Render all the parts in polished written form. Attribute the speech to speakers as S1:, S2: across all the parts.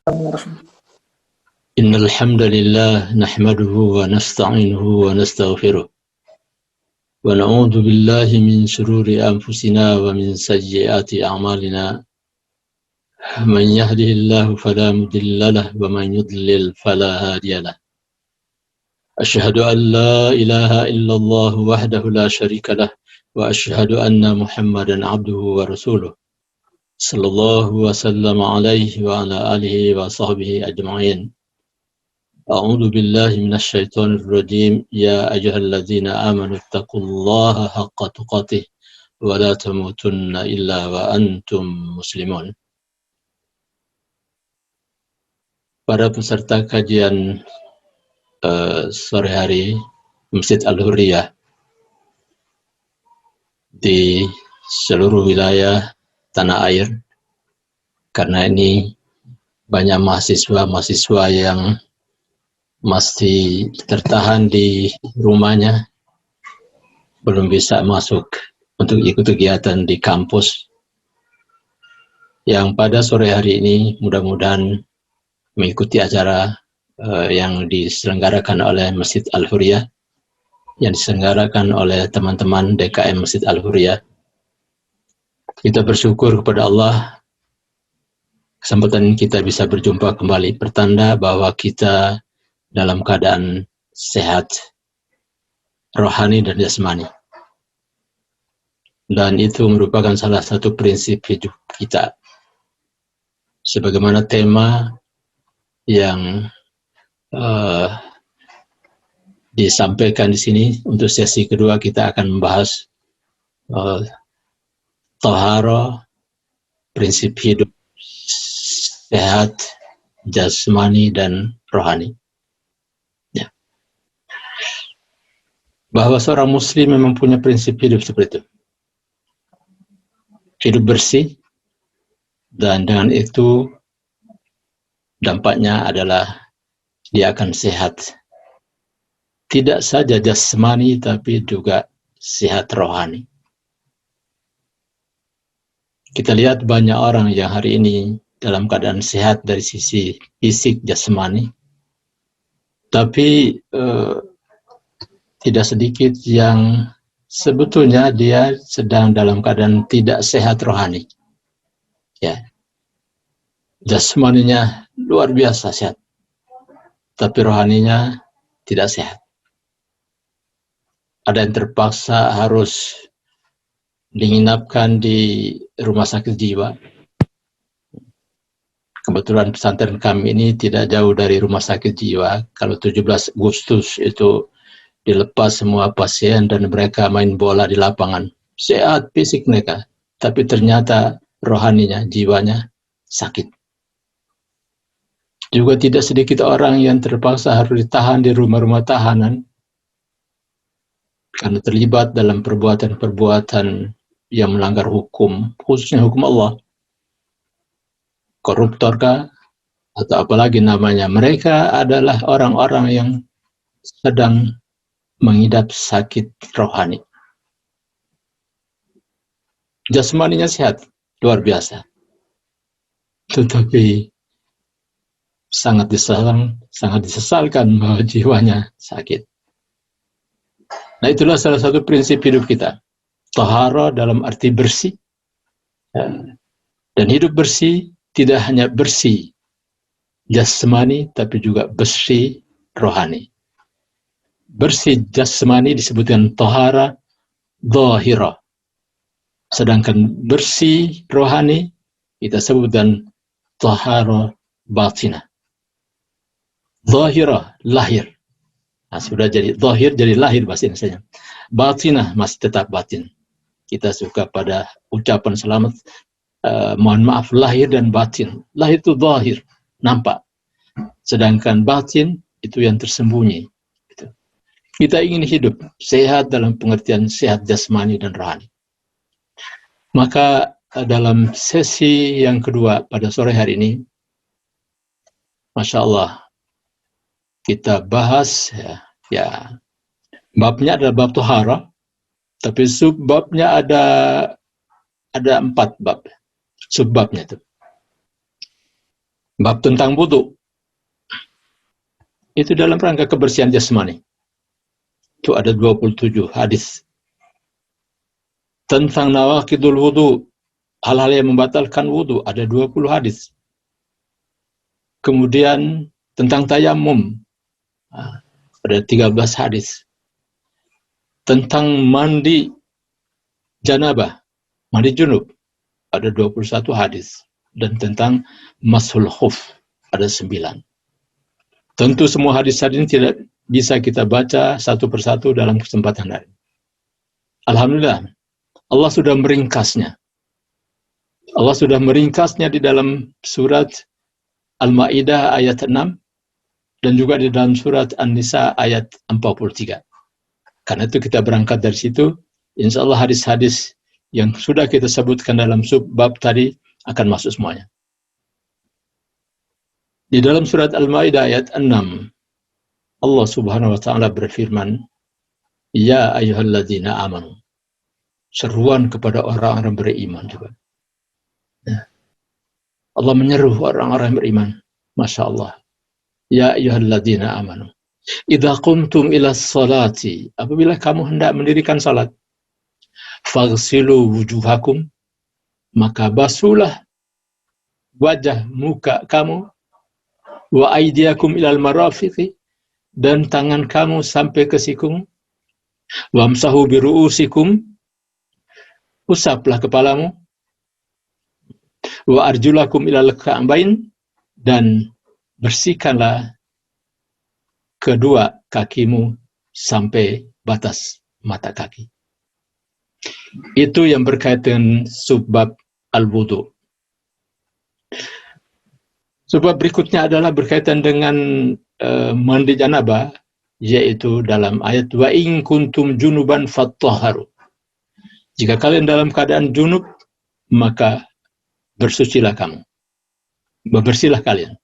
S1: إن الحمد لله نحمده ونستعينه ونستغفره ونعوذ بالله من شرور أنفسنا ومن سيئات أعمالنا من يهده الله فلا مضل له ومن يضلل فلا هادي له أشهد أن لا إله إلا الله وحده لا شريك له وأشهد أن محمدا عبده ورسوله صلى الله وسلم عليه وعلى آله وصحبه أجمعين. أعوذ بالله من الشيطان الرجيم يا أيها الذين آمنوا اتقوا الله حق تقاته ولا تموتن إلا وأنتم مسلمون. Para peserta kajian sore hari Masjid Al-Hurriyah di seluruh wilayah tanah air, karena ini banyak mahasiswa-mahasiswa yang masih tertahan di rumahnya, belum bisa masuk untuk ikut kegiatan di kampus, yang pada sore hari ini mudah-mudahan mengikuti acara yang diselenggarakan oleh Masjid Al-Hurriyah, yang diselenggarakan oleh teman-teman DKM Masjid Al-Hurriyah. Kita bersyukur kepada Allah, kesempatan ini kita bisa berjumpa kembali, pertanda bahwa kita dalam keadaan sehat, rohani dan jasmani. Dan itu merupakan salah satu prinsip hidup kita. Sebagaimana tema yang disampaikan di sini, untuk sesi kedua kita akan membahas Thahara, prinsip hidup sehat, jasmani dan rohani. Ya. Bahwa seorang muslim memang punya prinsip hidup seperti itu. Hidup bersih, dan dengan itu dampaknya adalah dia akan sehat. Tidak saja jasmani, tapi juga sehat rohani. Kita lihat banyak orang yang hari ini dalam keadaan sehat dari sisi fisik jasmani, tapi tidak sedikit yang sebetulnya dia sedang dalam keadaan tidak sehat rohani. Ya, jasmaninya luar biasa sehat, tapi rohaninya tidak sehat. Ada yang terpaksa harus diinapkan di rumah sakit jiwa. Kebetulan pesantren kami ini tidak jauh dari rumah sakit jiwa. Kalau 17 Agustus itu dilepas semua pasien dan mereka main bola di lapangan. Sehat fisik mereka, tapi ternyata rohaninya, jiwanya sakit. Juga tidak sedikit orang yang terpaksa harus ditahan di rumah-rumah tahanan karena terlibat dalam perbuatan-perbuatan yang melanggar hukum, khususnya hukum Allah. Koruptorkah atau apalagi namanya, mereka adalah orang-orang yang sedang mengidap sakit rohani. Jasmaninya sehat, luar biasa, tetapi sangat disesalkan bahwa jiwanya sakit. Nah, itulah salah satu prinsip hidup kita. Thahara dalam arti bersih. Dan hidup bersih tidak hanya bersih jasmani, tapi juga bersih rohani. Bersih jasmani disebutkan thahara dhahira. Sedangkan bersih rohani kita sebutkan thahara batinah. Dhahira, lahir. Nah, sudah jadi dhahir, jadi lahir bahasa Indonesia. Batinah masih tetap batin. Kita suka pada ucapan selamat, mohon maaf, lahir dan batin. Lahir itu dhahir, nampak. Sedangkan batin itu yang tersembunyi. Kita ingin hidup sehat dalam pengertian sehat jasmani dan rohani. Maka dalam sesi yang kedua pada sore hari ini, Masya Allah, kita bahas ya, babnya adalah bab Thahara, tapi subbabnya ada 4 bab. Subbabnya itu. Bab tentang wudu itu dalam rangka kebersihan jasmani. Itu ada 27 hadis. Tentang nawaqidul wudu, hal-hal yang membatalkan wudu, ada 20 hadis. Kemudian tentang tayamum, ada 13 hadis. Tentang mandi janabah, mandi junub, ada 21 hadis. Dan tentang mashul khuf, ada 9. Tentu semua hadis-hadis ini tidak bisa kita baca satu persatu dalam kesempatan hari. Alhamdulillah, Allah sudah meringkasnya. Allah sudah meringkasnya di dalam surat Al-Ma'idah ayat 6 dan juga di dalam surat An-Nisa ayat 43. Karena itu kita berangkat dari situ, insya Allah hadis-hadis yang sudah kita sebutkan dalam subbab tadi akan masuk semuanya. Di dalam surat Al-Ma'idah ayat 6, Allah Subhanahu wa taala berfirman, "Ya ayyuhalladzina amanu." Seruan kepada orang-orang beriman juga. Ya. Allah menyeru orang-orang beriman. Masya Allah. Ya ayyuhalladzina amanu. Idza qumtum ila sholati, apabila kamu hendak mendirikan salat, faghsilu wujuhakum, maka basuhlah wajah muka kamu, wa aydiyakum ilal marafiqi, dan tangan kamu sampai ke sikung, wamsahu biru'usikum, usaplah kepalamu, wa arjulakum ilal ka'bain, dan bersihkanlah kedua kakimu sampai batas mata kaki. Itu yang berkaitan subbab al-wudu. Sebab berikutnya adalah berkaitan dengan mandi janabah, yaitu dalam ayat wa in kuntum junuban fattahharu. Jika kalian dalam keadaan junub, maka bersucilah kamu. Bersihlah kalian.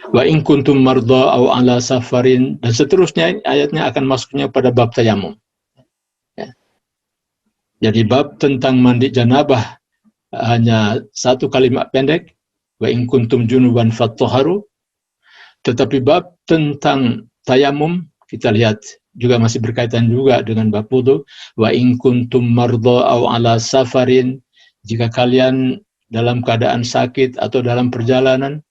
S1: Wa in kuntum marda aw ala safarin, dan seterusnya ayatnya akan masuknya pada bab tayamum. Ya. Jadi bab tentang mandi janabah hanya satu kalimat pendek, wa in kuntum junuban fattahharu. Tetapi bab tentang tayamum kita lihat juga masih berkaitan juga dengan bab wudu. Wa in kuntum marda aw ala safarin, jika kalian dalam keadaan sakit atau dalam perjalanan,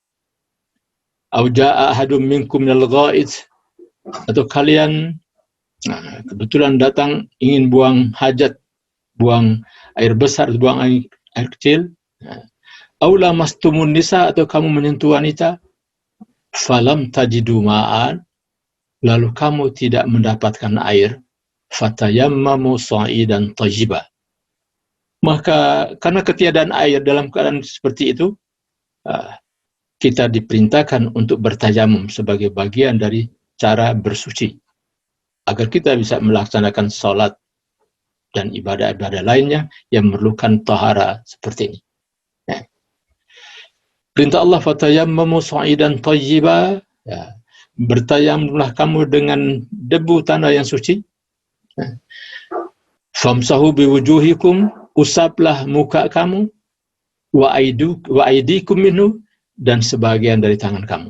S1: aw jaa ahadum minkum minal ghaid, atau kalian kebetulan datang ingin buang hajat, buang air besar, buang air kecil, aw lamastumun nisa, atau kamu menyentuh wanita, falam tajidu ma'an, lalu kamu tidak mendapatkan air, fatayammamu sa'idan thayyiba, maka karena ketiadaan air dalam keadaan seperti itu, kita diperintahkan untuk bertayamum sebagai bagian dari cara bersuci, agar kita bisa melaksanakan sholat dan ibadah-ibadah lainnya yang memerlukan tahara seperti ini. Ya. Perintah Allah, fatayammamu sa'idan thayyiba, ya, bertayamumlah kamu dengan debu tanah yang suci. Ya. Famsahu biwujuhikum, usaplah muka kamu, wa aydikum minhu, dan sebagian dari tangan kamu.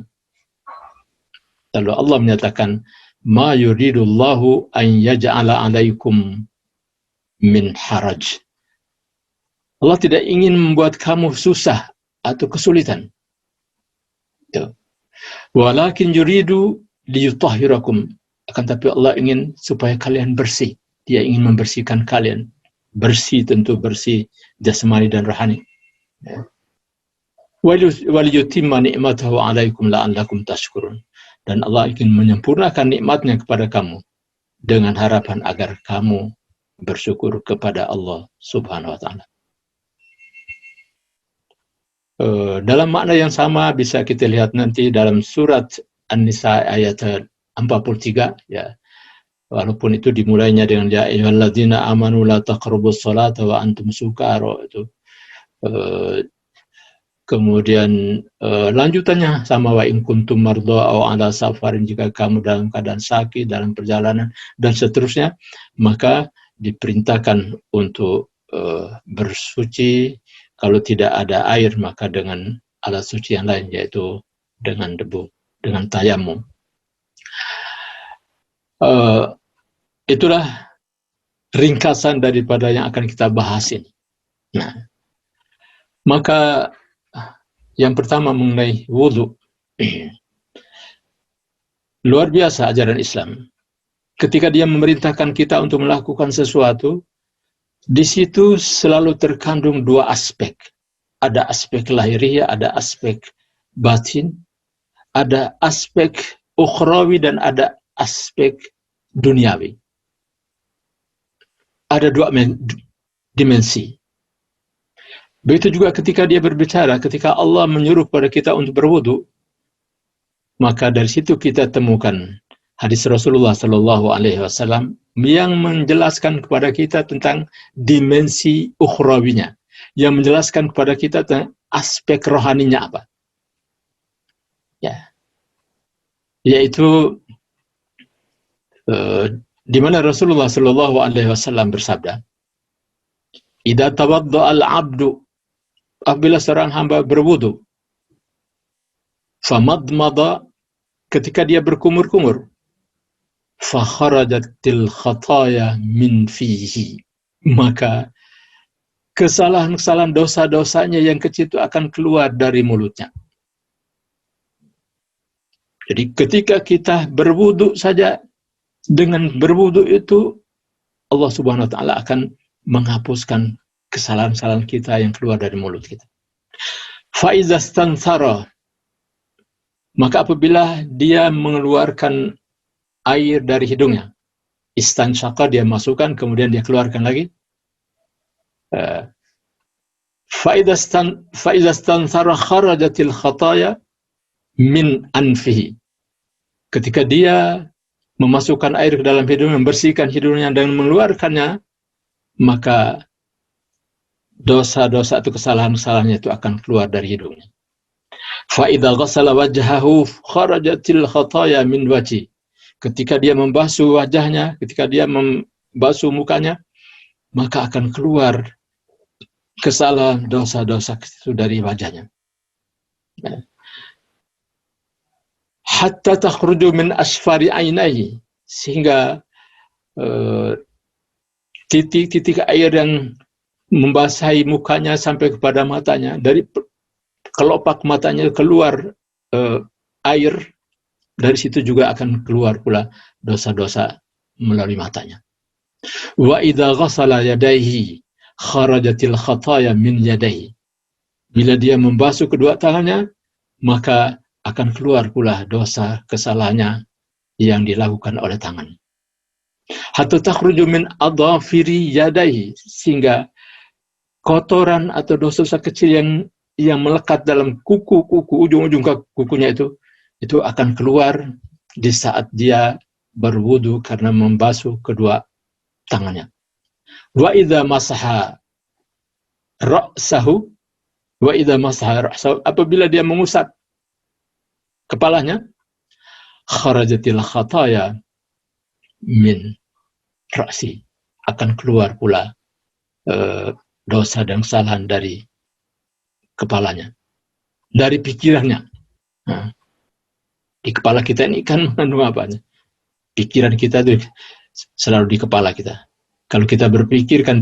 S1: Lalu Allah menyatakan, ma yuridullahu an yaj'ala 'alaikum min haraj. Allah tidak ingin membuat kamu susah atau kesulitan. Walakin yuridu liyutahhirakum, akan tapi Allah ingin supaya kalian bersih. Dia ingin membersihkan kalian. Bersih, tentu bersih jasmani dan rohani. Waliyutimma ni'matahu 'alaikum la'allakum tashkurun. Dan Allah ingin menyempurnakan nikmatnya kepada kamu dengan harapan agar kamu bersyukur kepada Allah Subhanahu wa taala. Dalam makna yang sama bisa kita lihat nanti dalam surat An-Nisa ayat 43, ya. Walaupun itu dimulainya dengan ya ayyuhalladzina amanu la taqrabus sholata wa antum sukara, itu kemudian lanjutannya sama, wa in kuntum marda aw ala safarin, jika kamu dalam keadaan sakit, dalam perjalanan, dan seterusnya, maka diperintahkan untuk bersuci. Kalau tidak ada air, maka dengan alat suci yang lain, yaitu dengan debu, dengan tayamum. Itulah ringkasan daripada yang akan kita bahas ini. Nah, maka yang pertama mengenai wudhu. Luar biasa ajaran Islam. Ketika dia memerintahkan kita untuk melakukan sesuatu, di situ selalu terkandung dua aspek. Ada aspek lahiriah, ada aspek batin, ada aspek ukhrawi, dan ada aspek duniawi. Ada dua dimensi. Begitu juga ketika dia berbicara, ketika Allah menyuruh kepada kita untuk berwudu, maka dari situ kita temukan hadis Rasulullah SAW yang menjelaskan kepada kita tentang dimensi ukhrawinya, yang menjelaskan kepada kita tentang aspek rohaninya apa. Ya. Yaitu di mana Rasulullah SAW bersabda, "Idza tawadda'a al-'abdu", apabila seorang hamba berwudu, famadmada, ketika dia berkumur-kumur, fakharajatil khataya min fihi, maka kesalahan-kesalahan dosa-dosanya yang kecil itu akan keluar dari mulutnya. Jadi ketika kita berwudu saja, dengan berwudu itu Allah Subhanahu wa taala akan menghapuskan kesalahan-kesalahan kita yang keluar dari mulut kita. Fa iza stansara, maka apabila dia mengeluarkan air dari hidungnya, istansyaqa, dia masukkan kemudian dia keluarkan lagi. Fa iza stansara kharajatil khataya min anfihi, ketika dia memasukkan air ke dalam hidung, membersihkan hidungnya dan mengeluarkannya, maka dosa-dosa atau kesalahan-kesalahannya itu akan keluar dari hidungnya. Fa idza ghassala wajhahu kharajatil khataya min wajhi, ketika dia membasuh wajahnya, ketika dia membasuh mukanya, maka akan keluar kesalahan dosa-dosa itu dari wajahnya. Hatta takhruju min asfari ainaihi, sehingga titik-titik air yang membasahi mukanya sampai kepada matanya, dari kelopak matanya keluar air, dari situ juga akan keluar pula dosa-dosa melalui matanya. Wa idza ghassala yadayhi kharajatil khataya min yadayhi, bila dia membasuh kedua tangannya, maka akan keluar pula dosa kesalahannya yang dilakukan oleh tangan. Hatta takhruju min adhafiri yadayhi, sehingga kotoran atau dosa-dosa kecil yang melekat dalam kuku-kuku, ujung-ujung kukunya itu akan keluar di saat dia berwudu karena membasuh kedua tangannya. Wa idza masaha ra'sahu, apabila dia mengusap kepalanya, kharajatil khataya min ra'si, akan keluar pula dosa dan kesalahan dari kepalanya, dari pikirannya. Nah, di kepala kita ini kan mengandung apanya? Pikiran kita itu selalu di kepala kita. Kalau kita berpikir kan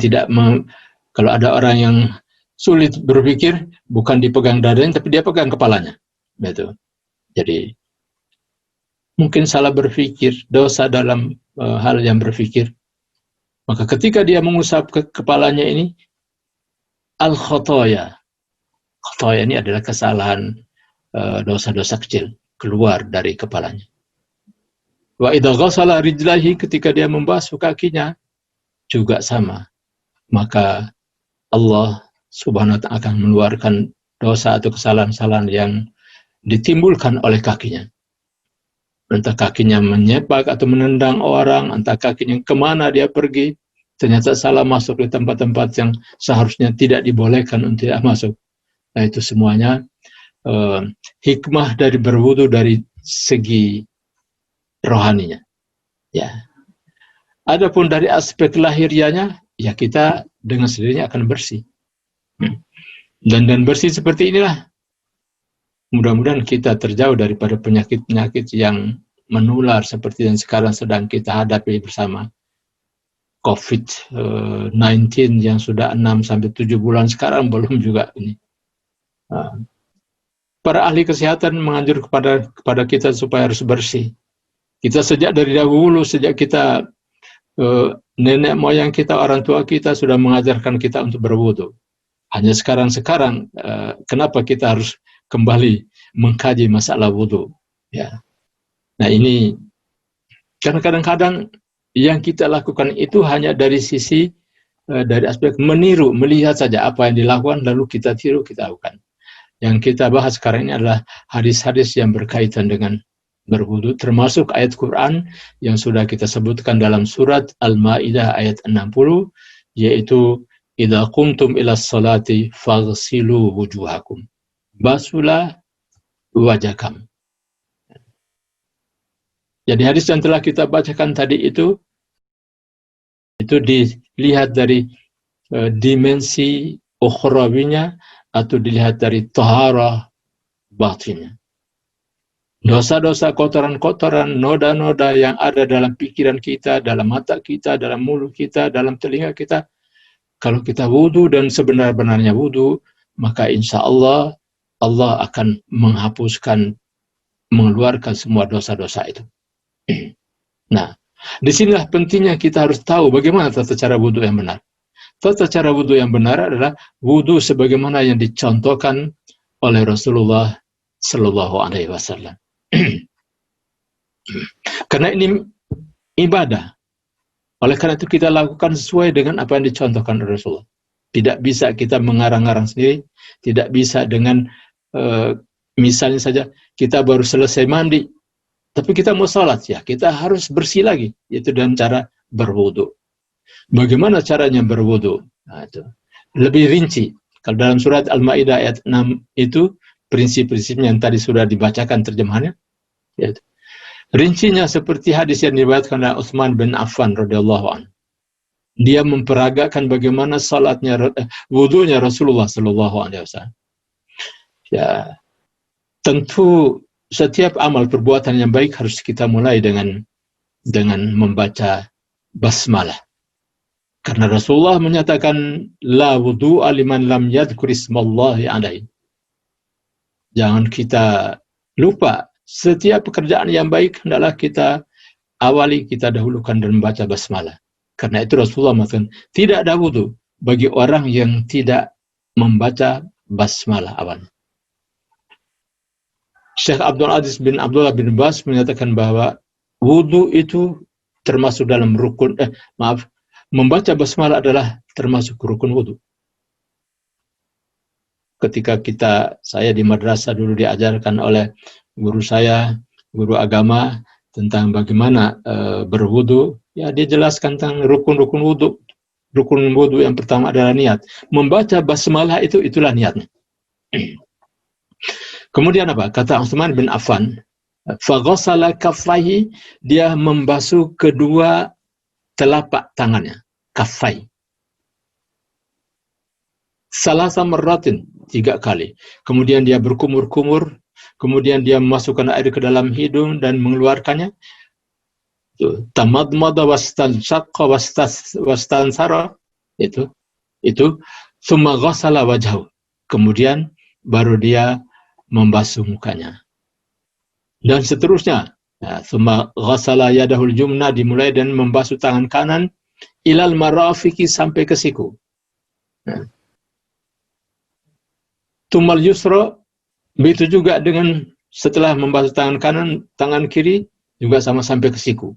S1: kalau ada orang yang sulit berpikir, bukan dipegang dadanya, tapi dia pegang kepalanya. Betul. Jadi mungkin salah berpikir, dosa dalam hal yang berpikir. Maka ketika dia mengusap ke kepalanya ini, al-khotoya. Khotoya ini adalah kesalahan, dosa-dosa kecil keluar dari kepalanya. Wa idza ghassala rijlaihi, ketika dia membasuh kakinya juga sama. Maka Allah Subhanahu wa ta'ala akan mengeluarkan dosa atau kesalahan-kesalahan yang ditimbulkan oleh kakinya. Entah kakinya menyepak atau menendang orang, entah kakinya kemana dia pergi, ternyata salah masuk di tempat-tempat yang seharusnya tidak dibolehkan untuk masuk. Nah, itu semuanya hikmah dari berwudu dari segi rohaninya. Ya. Adapun dari aspek lahiriahnya, ya kita dengan sendirinya akan bersih. Dan bersih seperti inilah Mudah-mudahan kita terjauh daripada penyakit-penyakit yang menular seperti yang sekarang sedang kita hadapi bersama. COVID-19 yang sudah 6-7 bulan sekarang belum juga ini. Para ahli kesehatan menganjur kepada kita supaya harus bersih. Kita sejak dari dahulu, sejak kita nenek moyang kita, orang tua kita sudah mengajarkan kita untuk berwudu. Hanya sekarang kenapa kita harus kembali mengkaji masalah wudu? Ya. Nah ini karena kadang-kadang yang kita lakukan itu hanya dari sisi dari aspek meniru, melihat saja apa yang dilakukan lalu kita tiru, kita lakukan. Yang kita bahas sekarang ini adalah hadis-hadis yang berkaitan dengan berwudu, termasuk ayat Quran yang sudah kita sebutkan dalam surat Al-Maidah ayat 60, yaitu idza qumtum ila sholati faghsilu wujuhakum. Basuhlah wajahkum. Jadi hadis yang telah kita bacakan tadi itu dilihat dari dimensi ukhrawinya atau dilihat dari taharah batinnya. Dosa-dosa, kotoran-kotoran, noda-noda yang ada dalam pikiran kita, dalam mata kita, dalam mulut kita, dalam telinga kita, kalau kita wudu dan sebenar-benarnya wudu, maka insya Allah akan menghapuskan, mengeluarkan semua dosa-dosa itu. Nah, disinilah pentingnya kita harus tahu bagaimana tata cara wudu yang benar. Tata cara wudu yang benar adalah wudu sebagaimana yang dicontohkan oleh Rasulullah Sallallahu Alaihi Wasallam. Karena ini ibadah. Oleh karena itu kita lakukan sesuai dengan apa yang dicontohkan oleh Rasulullah. Tidak bisa kita mengarang-arang sendiri. Tidak bisa dengan misalnya saja kita baru selesai mandi, tapi kita mau sholat, ya kita harus bersih lagi, yaitu dengan cara berwudu. Bagaimana caranya berwudu? Nah, itu lebih rinci. Kalau dalam surat Al-Maidah ayat 6 itu prinsip-prinsipnya yang tadi sudah dibacakan terjemahannya. Yaitu. Rincinya seperti hadis yang diriwayatkan oleh Utsman bin Affan radhiyallahu anhu. Dia memperagakan bagaimana salatnya, wudunya Rasulullah sallallahu alaihi wasallam. Ya, tentu setiap amal perbuatan yang baik harus kita mulai dengan membaca basmalah. Karena Rasulullah menyatakan la wudu'a liman lam yadhkur ismallahi alaihi. Jangan kita lupa, setiap pekerjaan yang baik hendaklah kita awali, kita dahulukan dan membaca basmalah. Karena itu Rasulullah mengatakan tidak ada wudu bagi orang yang tidak membaca basmalah awalnya. Syekh Abdul Aziz bin Abdullah bin Bas menyatakan bahwa wudu itu termasuk dalam rukun, membaca basmalah adalah termasuk rukun wudu. Ketika saya di madrasah dulu diajarkan oleh guru saya, guru agama, tentang bagaimana berwudu, ya dia jelaskan tentang rukun-rukun wudu. Rukun wudu yang pertama adalah niat. Membaca basmalah itulah niatnya. Kemudian apa? Kata Utsman bin Affan, faghasala kaffaihi, dia membasuh kedua telapak tangannya, kaffai. Salasa marratin, 3 kali. Kemudian dia berkumur-kumur, kemudian dia memasukkan air ke dalam hidung dan mengeluarkannya. Tamadmada wastansaqqa wastansara, itu tsumma ghasala wajhahu. Kemudian baru dia membasuh mukanya. Dan seterusnya. Tsumma ghasala yadahul jumna, dimulai dan membasuh tangan kanan ilal marafiqi, sampai ke siku. Tumal yusra, begitu juga dengan setelah membasuh tangan kanan, tangan kiri juga sama sampai ke siku.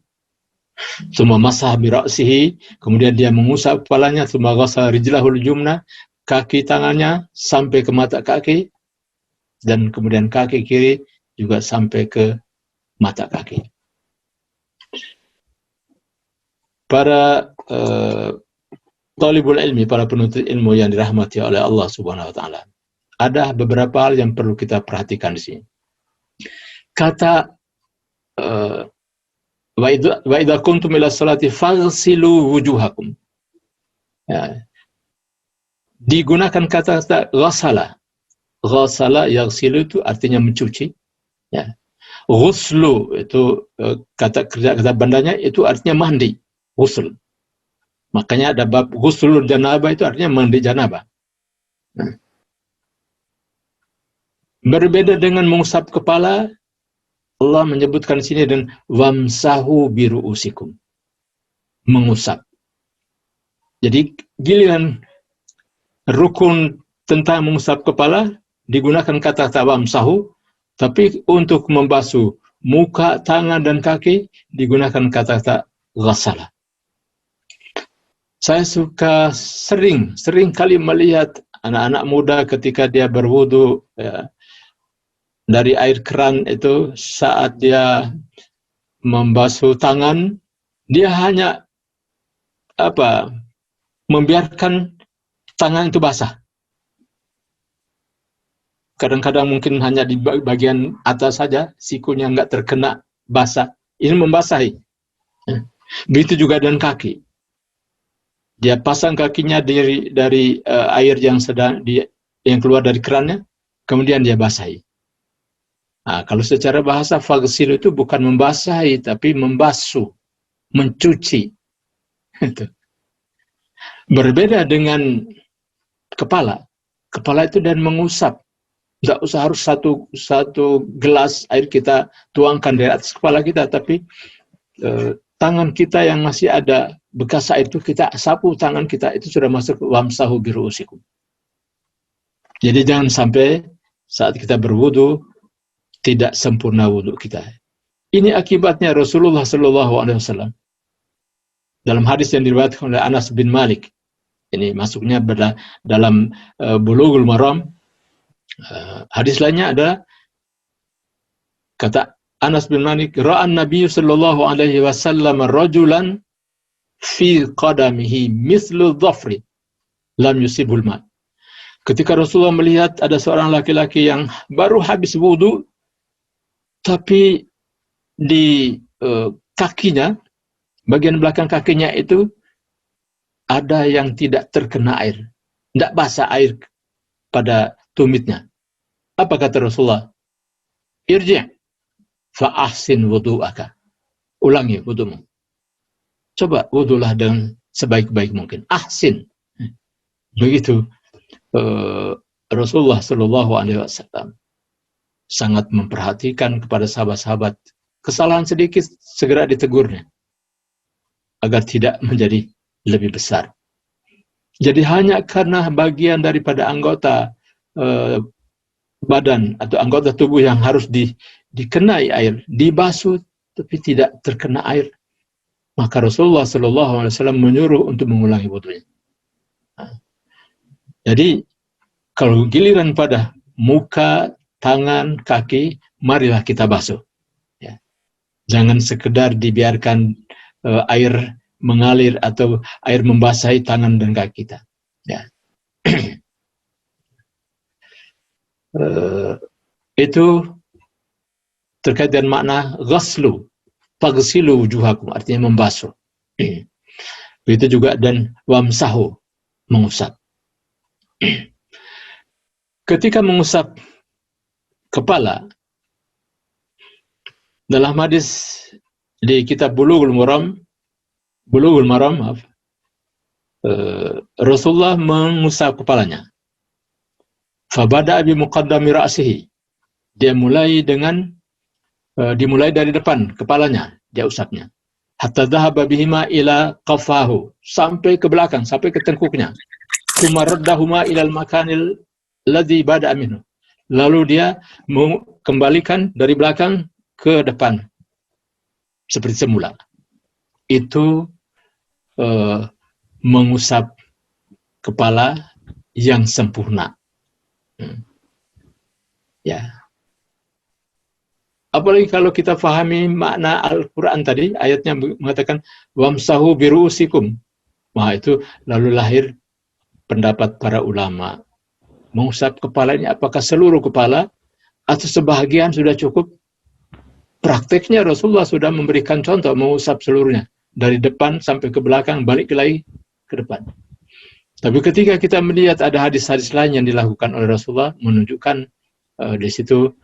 S1: Tsumma masah bi ra'sihi, kemudian dia mengusap kepalanya. Tsumma ghasala rijlahul jumna, kaki tangannya sampai ke mata kaki, dan kemudian kaki kiri juga sampai ke mata kaki. Para talibul ilmi, para penuntut ilmu yang dirahmati oleh Allah Subhanahu wa taala, ada beberapa hal yang perlu kita perhatikan di sini. Kata wa idza kuntum ila sholati faghsilu wujuhakum. Ya. Digunakan kata ghasala. Ghasala yaghsilu itu artinya mencuci. Ya. Ghuslu itu kata bandanya itu artinya mandi. Ghusl. Makanya ada bab ghuslul janabah itu artinya mandi janabah. Nah. Berbeda dengan mengusap kepala, Allah menyebutkan sini dan wamsahu biru'usikum. Mengusap. Jadi giliran rukun tentang mengusap kepala digunakan kata wamsahu, tapi untuk membasuh muka, tangan dan kaki digunakan kata ghasala. Saya suka sering kali melihat anak-anak muda ketika dia berwudu ya, dari air keran itu, saat dia membasuh tangan, dia hanya membiarkan tangan itu basah. Kadang-kadang mungkin hanya di bagian atas saja, sikunya nggak terkena basah. Ini membasahi. Begitu juga dengan kaki. Dia pasang kakinya dari air yang yang keluar dari kerannya, kemudian dia basahi. Nah, kalau secara bahasa faghsil itu bukan membasahi, tapi membasuh, mencuci. Berbeda dengan kepala. Kepala itu dan mengusap. Tidak usah harus satu gelas air kita tuangkan dari atas kepala kita, tapi tangan kita yang masih ada bekas air itu kita sapu tangan kita, itu sudah masuk wamsahu biru'usikum. Jadi jangan sampai saat kita berwudu tidak sempurna wudu kita. Ini akibatnya Rasulullah SAW dalam hadis yang diriwayatkan oleh Anas bin Malik. Ini masuknya dalam Bulughul Maram. Hadis lainnya adalah kata Anas bin Malik, ra'an Nabi sallallahu alaihi wasallam rajulan fi qadamihi mithlu dhafri lam yusibul ma. Ketika Rasulullah melihat ada seorang laki-laki yang baru habis wudu, tapi di kakinya, bagian belakang kakinya itu ada yang tidak terkena air, tidak basah air pada tumitnya. Apa kata Rasulullah? Irji' fa ahsin wudu'aka. Ulangi wudumu. Coba wudulah dengan sebaik-baik mungkin. Ahsin. Begitu Rasulullah SAW sangat memperhatikan kepada sahabat-sahabat. Kesalahan sedikit segera ditegurnya agar tidak menjadi lebih besar. Jadi hanya karena bagian daripada anggota badan atau anggota tubuh yang harus dikenai air, dibasuh tapi tidak terkena air, maka Rasulullah SAW menyuruh untuk mengulangi wudunya. Jadi kalau giliran pada muka, tangan, kaki, marilah kita basuh. Ya. Jangan sekedar dibiarkan air mengalir atau air membasahi tangan dan kaki kita. Ya. Itu terkait dengan makna ghaslu, faghsilu wujuhakum, artinya membasuh. Begitu juga dan wamsahu, mengusap. Ketika mengusap kepala, dalam hadis di kitab Bulughul Maram, Rasulullah mengusap kepalanya. Fabada bi muqaddami ra'sihi. Dia mulai dimulai dari depan kepalanya, dia usapnya. Hatta dhahaba bihima ila qafahu, sampai ke belakang, sampai ke tengkuknya. Tsumma raddahuma ila al-makanil ladzi bada'a minhu. Lalu dia kembalikan dari belakang ke depan seperti semula. Itu mengusap kepala yang sempurna. Ya. Apalagi kalau kita fahami makna Al-Quran tadi, ayatnya mengatakan wamsahu biru'usikum. Wah, itu lalu lahir pendapat para ulama. Mengusap kepala ini apakah seluruh kepala atau sebahagian sudah cukup? Prakteknya Rasulullah sudah memberikan contoh mengusap seluruhnya. Dari depan sampai ke belakang, balik lagi ke depan. Tapi ketika kita melihat ada hadis-hadis lain yang dilakukan oleh Rasulullah, menunjukkan di situ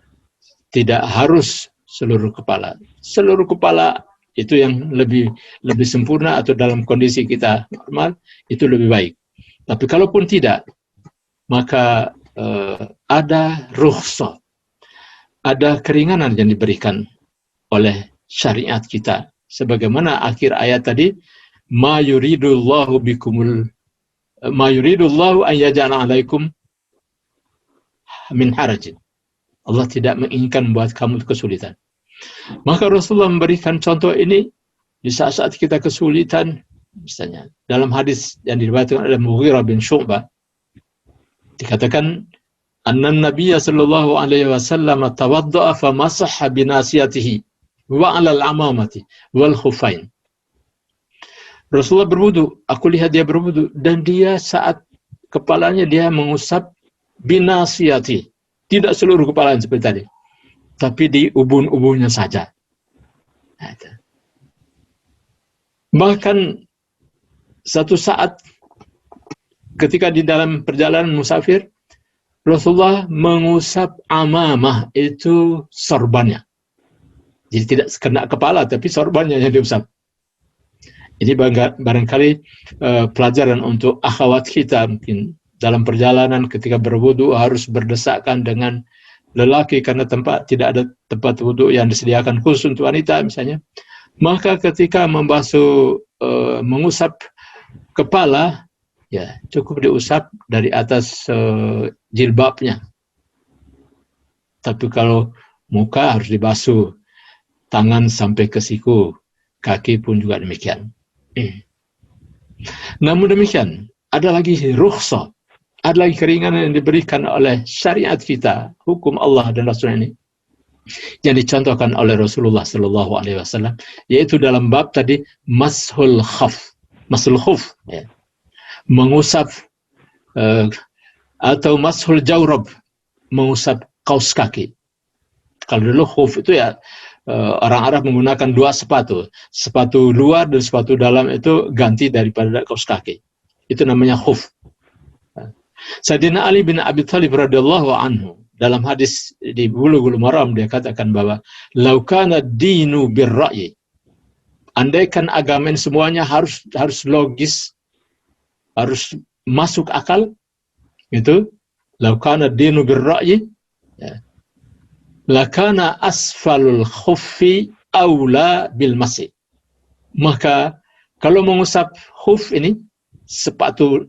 S1: tidak harus seluruh kepala. Seluruh kepala itu yang lebih sempurna, atau dalam kondisi kita normal itu lebih baik. Tapi kalaupun tidak, maka ada rukhsah, ada keringanan yang diberikan oleh syariat kita. Sebagaimana akhir ayat tadi, ma yuridullahu an yaj'ala 'alaikum min harajin. Allah tidak menginginkan membuat kamu kesulitan. Maka Rasulullah memberikan contoh ini di saat-saat kita kesulitan. Misalnya dalam hadis yang diriwayatkan oleh Mughirah bin Syu'bah, dikatakan anna Nabiy sallallahu alaihi wasallam tawadda'a fa masaha bi nasiyatihi wa 'ala al-'amamati wal khuffain. Rasulullah berwudu, aku lihat dia berwudu, dan dia saat kepalanya dia mengusap binasiyati, tidak seluruh kepalanya seperti tadi, tapi di ubun-ubunnya saja. Bahkan satu saat ketika di dalam perjalanan musafir, Rasulullah mengusap amamah, itu sorbannya. Jadi tidak kena kepala, tapi sorbannya yang diusap. Ini barangkali pelajaran untuk akhwat kita, mungkin dalam perjalanan ketika berwudu harus berdesakan dengan lelaki karena tidak ada tempat wudu yang disediakan khusus untuk wanita misalnya. Maka ketika mengusap kepala, ya cukup diusap dari atas jilbabnya. Tapi kalau muka harus dibasuh, tangan sampai ke siku, kaki pun juga demikian. Namun demikian, ada lagi rukhsah, ada lagi keringanan yang diberikan oleh syariat kita, hukum Allah dan Rasul ini, yang dicontohkan oleh Rasulullah Sallallahu Alaihi Wasallam, yaitu dalam bab tadi mashul khuf, ya. Mengusap atau mashul jawrab, mengusap kaus kaki. Kalau dulu khuf itu ya orang Arab menggunakan dua sepatu luar dan sepatu dalam itu ganti daripada kaus kaki. Itu namanya khuf. Sayyidina Ali bin Abi Thalib radhiyallahu anhu dalam hadis di Bulughul Maram dia katakan bahwa laukana dinu birra'yi, andaikan agama semuanya harus logis, harus masuk akal, itu laukana dinu birra'yi, ya, lakana asfalul khuffi aula bil masih. Maka kalau mengusap khuf ini, sepatu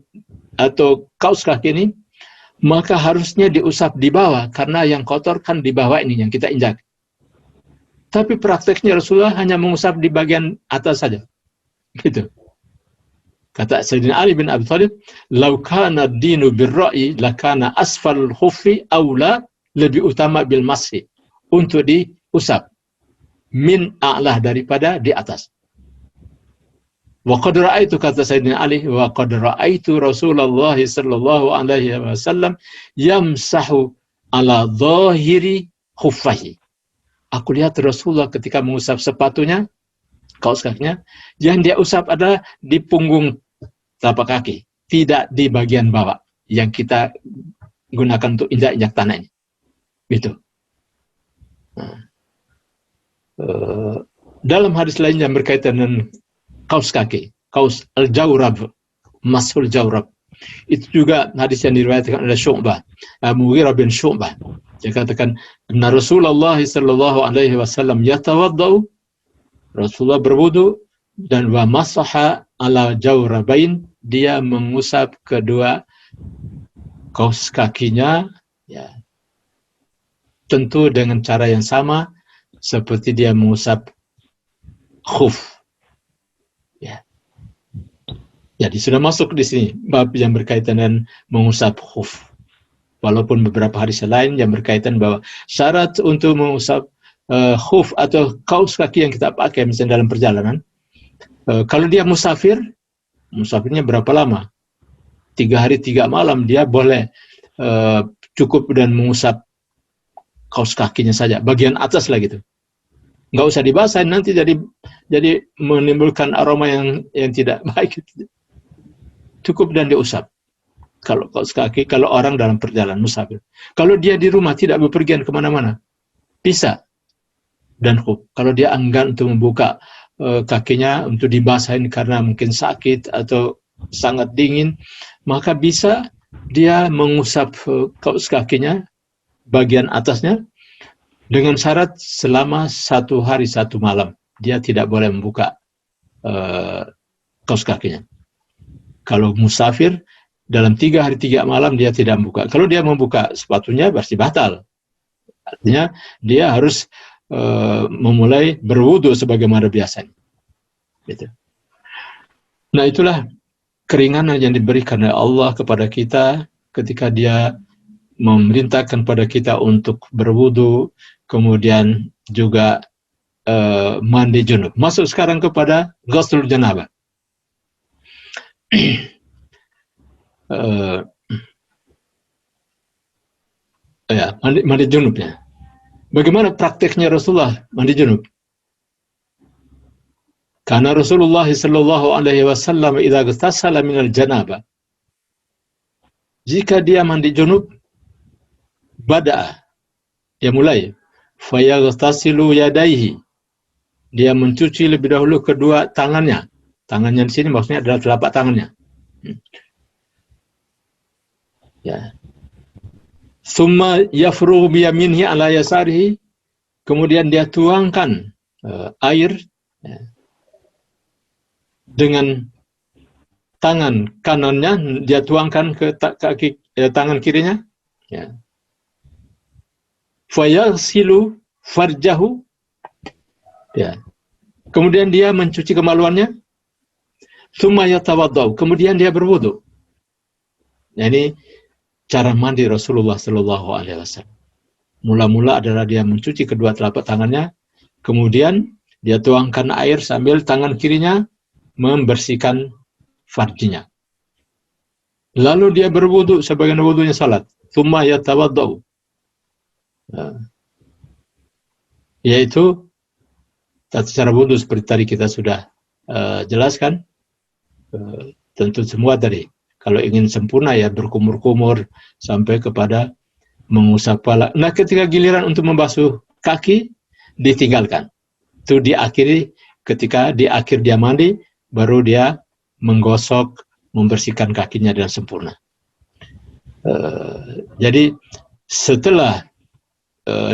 S1: atau kaus kaki ini, maka harusnya diusap di bawah, karena yang kotor kan di bawah ini yang kita injak. Tapi prakteknya Rasulullah hanya mengusap di bagian atas saja. Gitu. Kata Sayyidina Ali bin Abi Thalib, "Lau kana ad-dinu bir-ra'yi lakana asfalul khuffi aula", lebih utama bil masih, untuk diusap, min a'lah, daripada di atas. Wa qad ra'aitu, kata Sayyidina Ali, wa qad ra'aitu Rasulullah sallallahu alaihi wasallam yamsahu ala dhahiri khuffahi. Aku lihat Rasulullah ketika mengusap sepatunya, kaus kakinya, yang dia usap adalah di punggung tapak kaki, tidak di bagian bawah yang kita gunakan untuk injak-injak tanah ini. Gitu. Dalam hadis lain yang berkaitan dengan kaus kaki, kaus al-jawrab, mashul jawrab, itu juga hadis yang diriwayatkan oleh Syu'bah, Mughirah bin Syu'bah. Dia katakan, "Inna Rasulullah sallallahu alaihi wasallam yatawaddau", Rasulullah berwudu, dan wa masaha ala jawrabain, dia mengusap kedua kaus kakinya, ya, tentu dengan cara yang sama seperti dia mengusap khuf. Ya. Jadi sudah masuk di sini bab yang berkaitan dengan mengusap khuf. Walaupun beberapa hadis lain yang berkaitan bahwa syarat untuk mengusap khuf atau kaus kaki yang kita pakai misalnya dalam perjalanan, kalau dia musafirnya berapa lama? 3 hari 3 malam, dia boleh cukup dan mengusap kaus kakinya saja, bagian atas lah gitu. Nggak usah dibasahin, nanti jadi menimbulkan aroma yang tidak baik. Cukup dan diusap. kalau kaos kaki, kalau orang dalam perjalanan musafir. Kalau dia di rumah tidak bepergian kemana-mana, bisa dan khuf. Kalau dia enggan untuk membuka kakinya untuk dibasahin karena mungkin sakit atau sangat dingin, maka bisa dia mengusap kaos kakinya bagian atasnya dengan syarat selama 1 hari 1 malam dia tidak boleh membuka kaos kakinya. Kalau musafir dalam 3 hari 3 malam dia tidak membuka. Kalau dia membuka sepatunya pasti batal. Artinya dia harus memulai berwudu sebagaimana biasanya. Gitu. Nah, itulah keringanan yang diberikan oleh Allah kepada kita ketika Dia memerintahkan pada kita untuk berwudu, kemudian juga mandi junub. Masuk sekarang kepada ghuslul janabah. Mandi junubnya. Bagaimana prakteknya Rasulullah mandi junub? Karena Rasulullah sallallahu alaihi wasallam idza ghtasala minal janabah, jika dia mandi junub, bada'a, dia mulai fayaghtasilu yadaihi, dia mencuci lebih dahulu kedua tangannya. Tangannya di sini maksudnya adalah telapak tangannya. Ya. Thumma yafrughu bi yaminihi ala yasarihi, kemudian dia tuangkan air dengan tangan kanannya, dia tuangkan ke kaki tangan kirinya. Ya. Fayaghsilu farjahu. Ya. Kemudian dia mencuci kemaluannya. Tsumma yatawaddau, kemudian dia berwudu. Nah, ini cara mandi Rasulullah sallallahu alaihi wasallam. Mula-mula adalah dia mencuci kedua telapak tangannya, kemudian dia tuangkan air sambil tangan kirinya membersihkan farjinya. Lalu dia berwudu sebagaimana wudunya salat. Tsumma yatawaddau. Yaitu tata cara wudu seperti tadi kita sudah jelaskan. Tentu semua tadi. Kalau ingin sempurna ya berkumur-kumur sampai kepada mengusap kepala. Nah, ketika giliran untuk membasuh kaki ditinggalkan. Itu diakhiri ketika di akhir dia mandi, baru dia menggosok, membersihkan kakinya dengan sempurna. Jadi setelah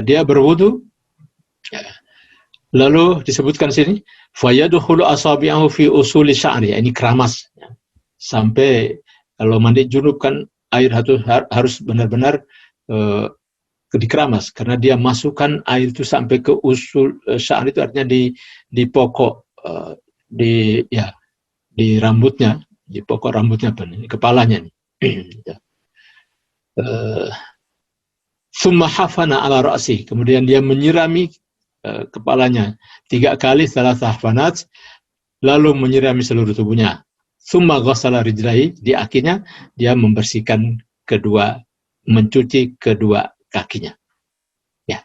S1: dia berwudu, lalu disebutkan sini, fayadkhulu asabi'ahu fi usuli sya'ri, ini keramas. Sampai kalau mandi junub kan air harus benar-benar dikeramas, karena dia masukkan air itu sampai ke usul sya'ri, itu artinya di pokok di rambutnya, di pokok rambutnya, di kepalanya nih. Summa hafana ala ra'si, kemudian dia menyirami kepalanya 3 kali, salah hafanaat, lalu menyirami seluruh tubuhnya. Summa ghassala rijlaihi, di akhirnya dia membersihkan mencuci kedua kakinya. Ya.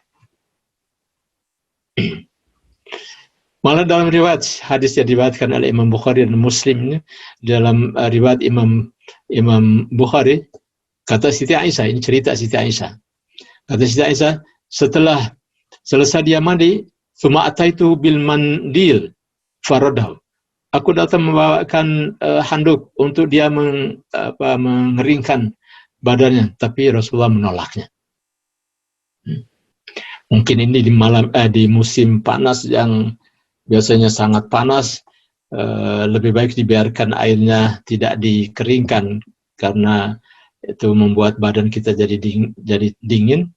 S1: Malah dalam riwayat hadis yang diriwayatkan oleh Imam Bukhari dan Muslim, dalam riwayat Imam Bukhari, kata Siti Aisyah, ini cerita Siti Aisyah. Kata Siti Aisyah, setelah selesai dia mandi, summa ataitu bil mandil faradahu. Aku datang membawakan handuk untuk dia mengeringkan badannya, tapi Rasulullah menolaknya. Mungkin ini di musim panas yang biasanya sangat panas, lebih baik dibiarkan airnya tidak dikeringkan, karena itu membuat badan kita jadi dingin.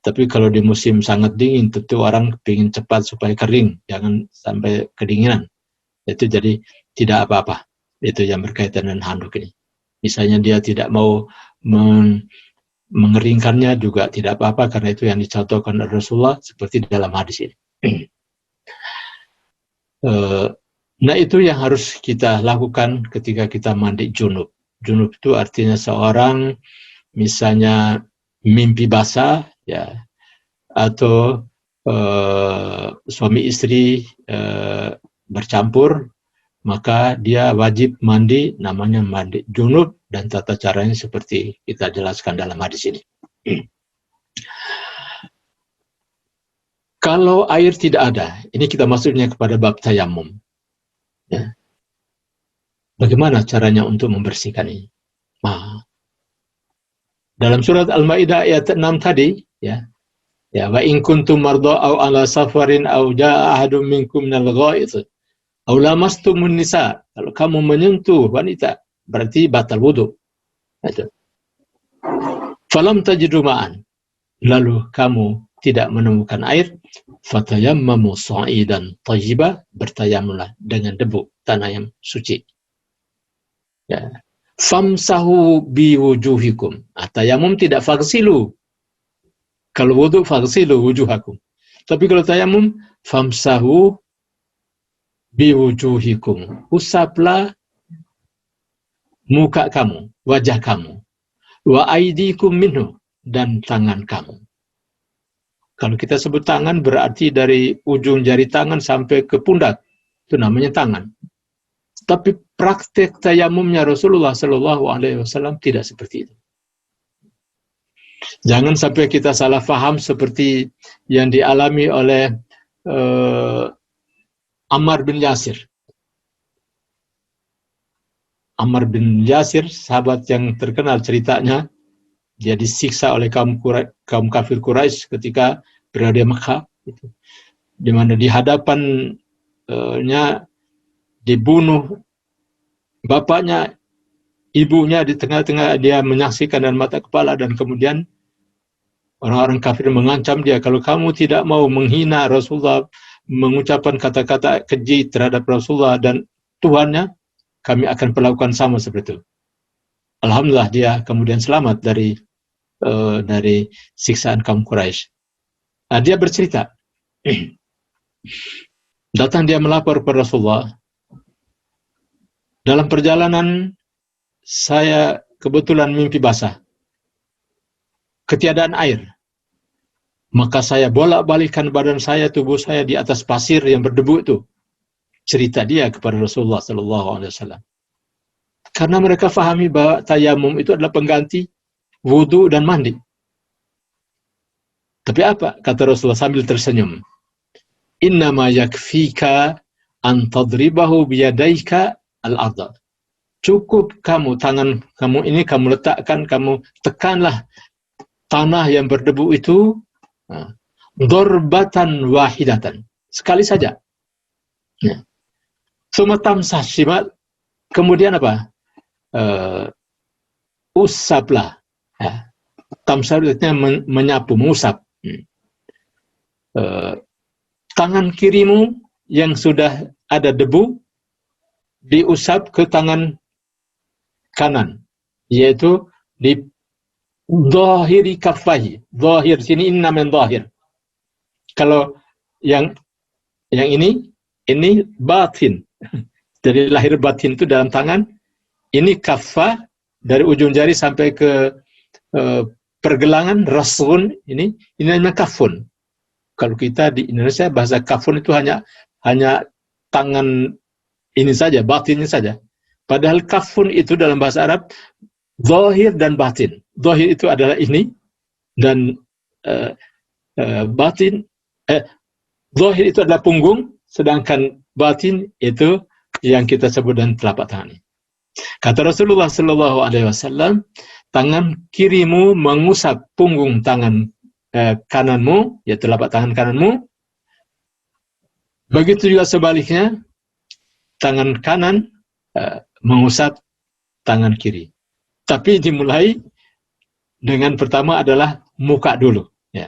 S1: Tapi kalau di musim sangat dingin, tentu orang ingin cepat supaya kering, jangan sampai kedinginan. Itu jadi tidak apa-apa. Itu yang berkaitan dengan handuk ini. Misalnya dia tidak mau mengeringkannya juga tidak apa-apa, karena itu yang dicontohkan oleh Rasulullah seperti dalam hadis ini. Nah, itu yang harus kita lakukan ketika kita mandi junub. Junub itu artinya seorang misalnya mimpi basah, ya, atau suami istri bercampur, maka dia wajib mandi, namanya mandi junub, dan tata caranya seperti kita jelaskan dalam hadis ini. Kalau air tidak ada, ini kita masuknya kepada bab tayamum. Ya. Bagaimana caranya untuk membersihkan ini? Nah, dalam surat Al-Maidah ayat 6 tadi, ya, wa in kuntum marda aw ala safarin aw jaa ahadun minkum minal ghaid aw lamastumun nisa, kalau kamu menyentuh wanita berarti batal wudu. Itu. Falam tajidu ma'an, lalu kamu tidak menemukan air, fatayammamu sa'idan thayyiba, bertayamumlah dengan debu tanah yang suci. Ya. Famsahu biwujuhikum. Tayamum tidak faghsilu. Kalau wudu faghsilu wujuhakum. Tapi kalau tayamum famsahu biwujuhikum. Usaplah muka kamu, wajah kamu. Wa aidikum minhu, dan tangan kamu. Kalau kita sebut tangan berarti dari ujung jari tangan sampai ke pundak. Itu namanya tangan. Tapi praktek tayamumnya Rasulullah Shallallahu Alaihi Wasallam tidak seperti itu. Jangan sampai kita salah faham seperti yang dialami oleh Ammar bin Yasir. Ammar bin Yasir, sahabat yang terkenal ceritanya, dia disiksa oleh kaum kafir Quraisy ketika berada di Mekah, di mana di hadapannya dibunuh bapaknya, ibunya, di tengah-tengah dia menyaksikan dan mata kepala, dan kemudian orang-orang kafir mengancam dia, kalau kamu tidak mau menghina Rasulullah, mengucapkan kata-kata keji terhadap Rasulullah dan Tuhannya, kami akan perlakukan sama seperti itu. Alhamdulillah dia kemudian selamat dari siksaan kaum Quraisy. Nah, dia bercerita, datang dia melapor kepada Rasulullah, dalam perjalanan saya kebetulan mimpi basah, ketiadaan air, maka saya bolak-balikkan badan saya, tubuh saya di atas pasir yang berdebu itu. Cerita dia kepada Rasulullah SAW. Karena mereka fahami bahwa tayamum itu adalah pengganti wudu dan mandi. Tapi apa kata Rasulullah sambil tersenyum? Innama yakfika an tadribahu biyadaika al-ardh. Cukup kamu, tangan kamu ini kamu letakkan, kamu tekanlah tanah yang berdebu itu, dorbatan wahidatan, sekali saja. Sumatamsah simat, kemudian apa? Usaplah. Tamsah artinya menyapu, mengusap. Tangan kirimu yang sudah ada debu diusap ke tangan kanan, yaitu di dhahiri kaffai. Dhahir sini inna min dhahir. Kalau yang ini batin. Dari lahir batin itu dalam tangan. Ini kaffa, dari ujung jari sampai ke pergelangan, rasun, ini namanya kafun. Kalau kita di Indonesia bahasa kafun itu hanya tangan ini saja, batinnya saja. Padahal kafun itu dalam bahasa Arab zahir dan batin. Zahir itu adalah ini, dan batin, zahir itu adalah punggung, sedangkan batin itu yang kita sebut dengan telapak tangan. Kata Rasulullah Sallallahu Alaihi Wasallam, tangan kirimu mengusap punggung tangan kananmu, yaitu telapak tangan kananmu. Begitu juga sebaliknya, tangan kanan mengusap tangan kiri. Tapi dimulai dengan pertama adalah muka dulu. Ya.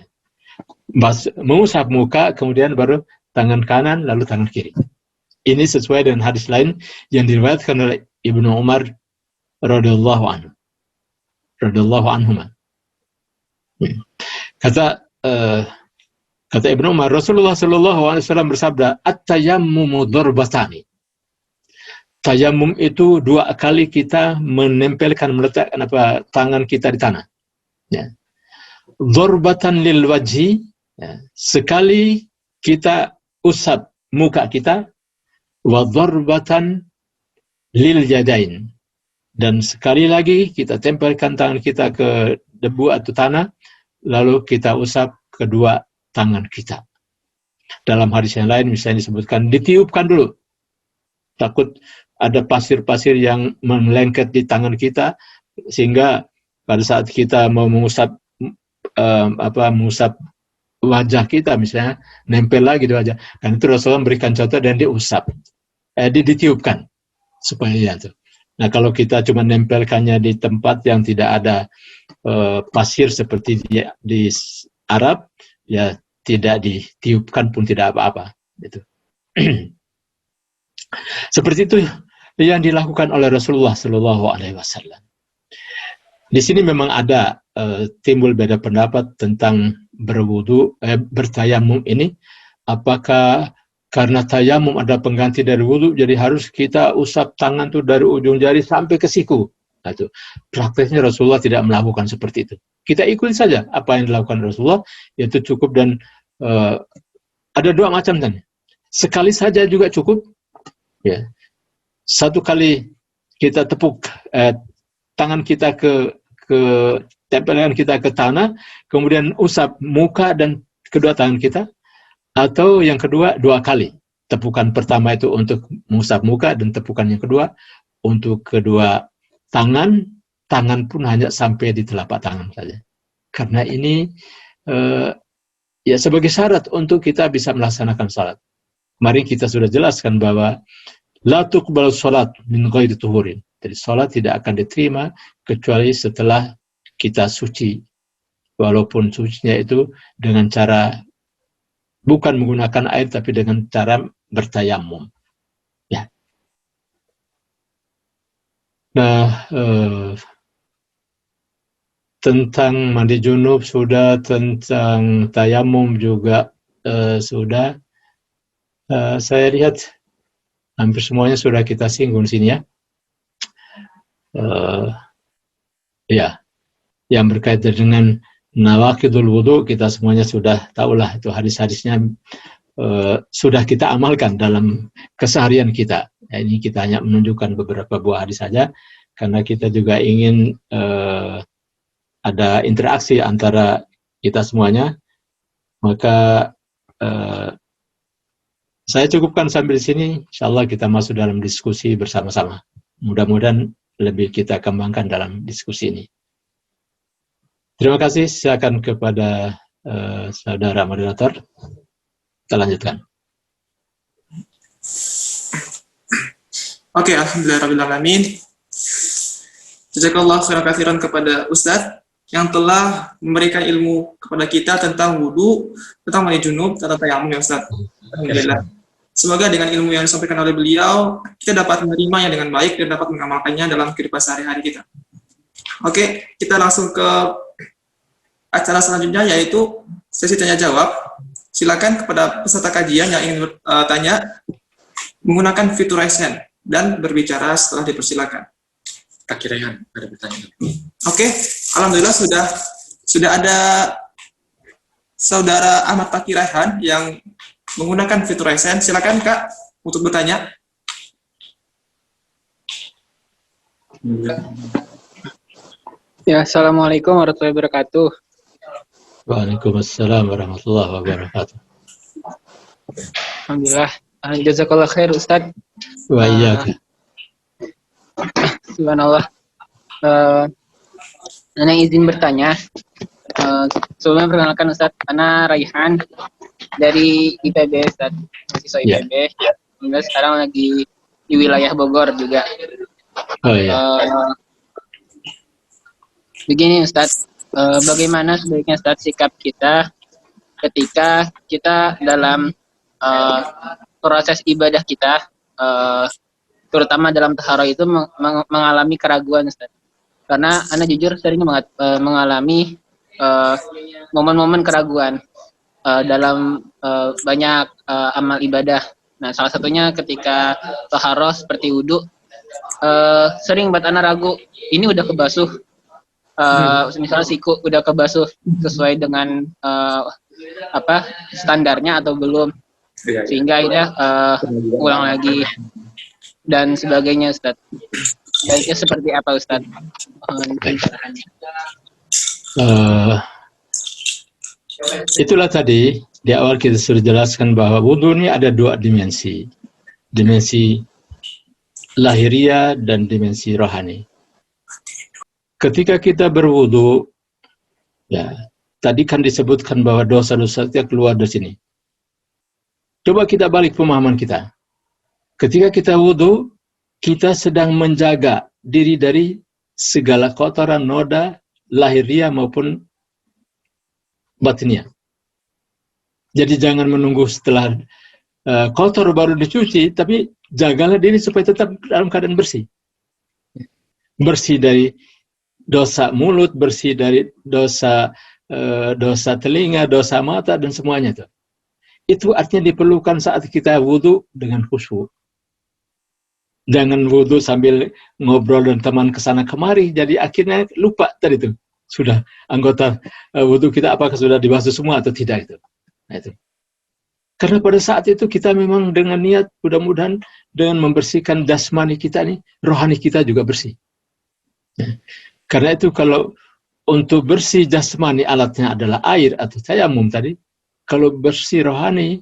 S1: Mengusap muka, kemudian baru tangan kanan, lalu tangan kiri. Ini sesuai dengan hadis lain yang diriwayatkan oleh Ibnu Umar radhiyallahu anhu. Kata Ibnu Umar, Rasulullah sallallahu alaihi wasallam bersabda, "At-tayammumu darbatani." Tayamum itu dua kali kita menempelkan, meletakkan tangan kita di tanah. Ya. Darbatan lil wajhi, ya. Sekali kita usap muka kita, wa darbatan lil yadain, Dan sekali lagi kita tempelkan tangan kita ke debu atau tanah, lalu kita usap kedua tangan kita. Dalam hadis yang lain misalnya disebutkan ditiupkan dulu. Takut ada pasir-pasir yang melengket di tangan kita, sehingga pada saat kita mau mengusap mengusap wajah kita misalnya, nempel lagi di wajah. Dan itu Rasulullah memberikan contoh dan diusap, ditiupkan supaya itu. Nah, kalau kita cuma nempelkannya di tempat yang tidak ada pasir seperti di Arab, ya tidak ditiupkan pun tidak apa-apa. Gitu. Seperti itu yang dilakukan oleh Rasulullah Shallallahu Alaihi Wasallam. Di sini memang ada timbul beda pendapat tentang bertayamum ini. Apakah karena tayamum ada pengganti dari wudu, jadi harus kita usap tangan tuh dari ujung jari sampai ke siku. Nah, itu prakteknya Rasulullah tidak melakukan seperti itu. Kita ikuti saja apa yang dilakukan Rasulullah, yaitu cukup. Dan ada dua macam kan. Sekali saja juga cukup. Ya, satu kali kita tepuk tangan kita ke tempelan kita ke tanah, kemudian usap muka dan kedua tangan kita. Atau yang kedua, dua kali. Tepukan pertama itu untuk mengusap muka, dan tepukan yang kedua untuk kedua tangan. Tangan pun hanya sampai di telapak tangan saja. Karena ini ya sebagai syarat untuk kita bisa melaksanakan salat. Kemarin kita sudah jelaskan bahwa la tuqbalu salat min ghairi tuhurin. Jadi salat tidak akan diterima kecuali setelah kita suci. Walaupun sucinya itu dengan cara bukan menggunakan air, tapi dengan cara bertayamum. Ya. Nah, tentang mandi junub sudah, tentang tayamum juga sudah. Saya lihat hampir semuanya sudah kita singgung sini ya. Ya, yang berkaitan dengan nawaqidul wudu kita semuanya sudah tahulah, itu hadis-hadisnya sudah kita amalkan dalam keseharian kita. Ya, ini kita hanya menunjukkan beberapa buah hadis saja karena kita juga ingin ada interaksi antara kita semuanya. Maka saya cukupkan sambil di sini. Insyaallah kita masuk dalam diskusi bersama-sama. Mudah-mudahan lebih kita kembangkan dalam diskusi ini. Terima kasih, silakan kepada saudara moderator. Kita lanjutkan.
S2: Oke, alhamdulillahirrahmanirrahim. Jazakallah khairan katsiran kepada Ustadz yang telah memberikan ilmu kepada kita tentang wudu, tentang mandi junub, tentang tayamum ya Ustadz. Alhamdulillah. Semoga dengan ilmu yang disampaikan oleh beliau, kita dapat menerimanya dengan baik dan dapat mengamalkannya dalam kehidupan sehari-hari kita. Oke, kita langsung ke acara selanjutnya, yaitu sesi tanya-jawab. Silakan kepada peserta kajian yang ingin bertanya, menggunakan fitur raise hand dan berbicara setelah dipersilakan. Kak Rehan, ada pertanyaan. Oke, alhamdulillah sudah ada saudara Ahmad Fakir Rehan yang menggunakan fitur raise hand. Silakan Kak untuk bertanya.
S3: Ya, assalamualaikum warahmatullahi wabarakatuh.
S1: Waalaikumsalam warahmatullahi wabarakatuh.
S3: Alhamdulillah. Jazakallah khair Ustadz.
S1: Wa iyaka.
S3: Subhanallah. Ana izin bertanya. Sebelumnya perkenalkan Ustadz, Ana Raihan dari IPB Ustadz, mahasiswa IPB. Kemudian sekarang lagi di wilayah Bogor juga.
S1: Oh iya.
S3: Begini Ustadz, bagaimana sebaiknya Ustadz sikap kita ketika kita dalam proses ibadah kita, terutama dalam taharah itu mengalami keraguan Ustadz. Karena Ana jujur sering mengalami momen-momen keraguan dalam banyak amal ibadah. Nah, salah satunya ketika taharah seperti wudu, sering buat Ana ragu, ini udah kebasuh, misalnya siku udah kebasuh sesuai dengan standarnya atau belum, sehingga akhirnya ulang lagi dan sebagainya Ustaz. baiknya seperti apa Ustaz? Mohon pencerahannya.
S1: Itulah tadi di awal kita sudah jelaskan bahwa wudhu ini ada dua dimensi. Dimensi lahiriah dan dimensi rohani. Ketika kita berwudhu, ya, tadi kan disebutkan bahwa dosa-dosa kita keluar dari sini. Coba kita balik pemahaman kita. Ketika kita wudhu, kita sedang menjaga diri dari segala kotoran noda lahiriah maupun batiniah. Jadi jangan menunggu setelah kotor baru dicuci, tapi jagalah diri supaya tetap dalam keadaan bersih. Bersih dari dosa mulut, bersih dari dosa telinga, dosa mata, dan semuanya itu. Itu artinya diperlukan saat kita wudhu dengan khusyuk. Jangan wudhu sambil ngobrol dan teman kesana kemari, jadi akhirnya lupa tadi itu. Sudah anggota wudhu kita apakah sudah dibasuh semua atau tidak itu. Nah, itu. Karena pada saat itu kita memang dengan niat mudah-mudahan dengan membersihkan jasmani kita nih, rohani kita juga bersih. Karena itu kalau untuk bersih jasmani alatnya adalah air atau tayamum tadi, kalau bersih rohani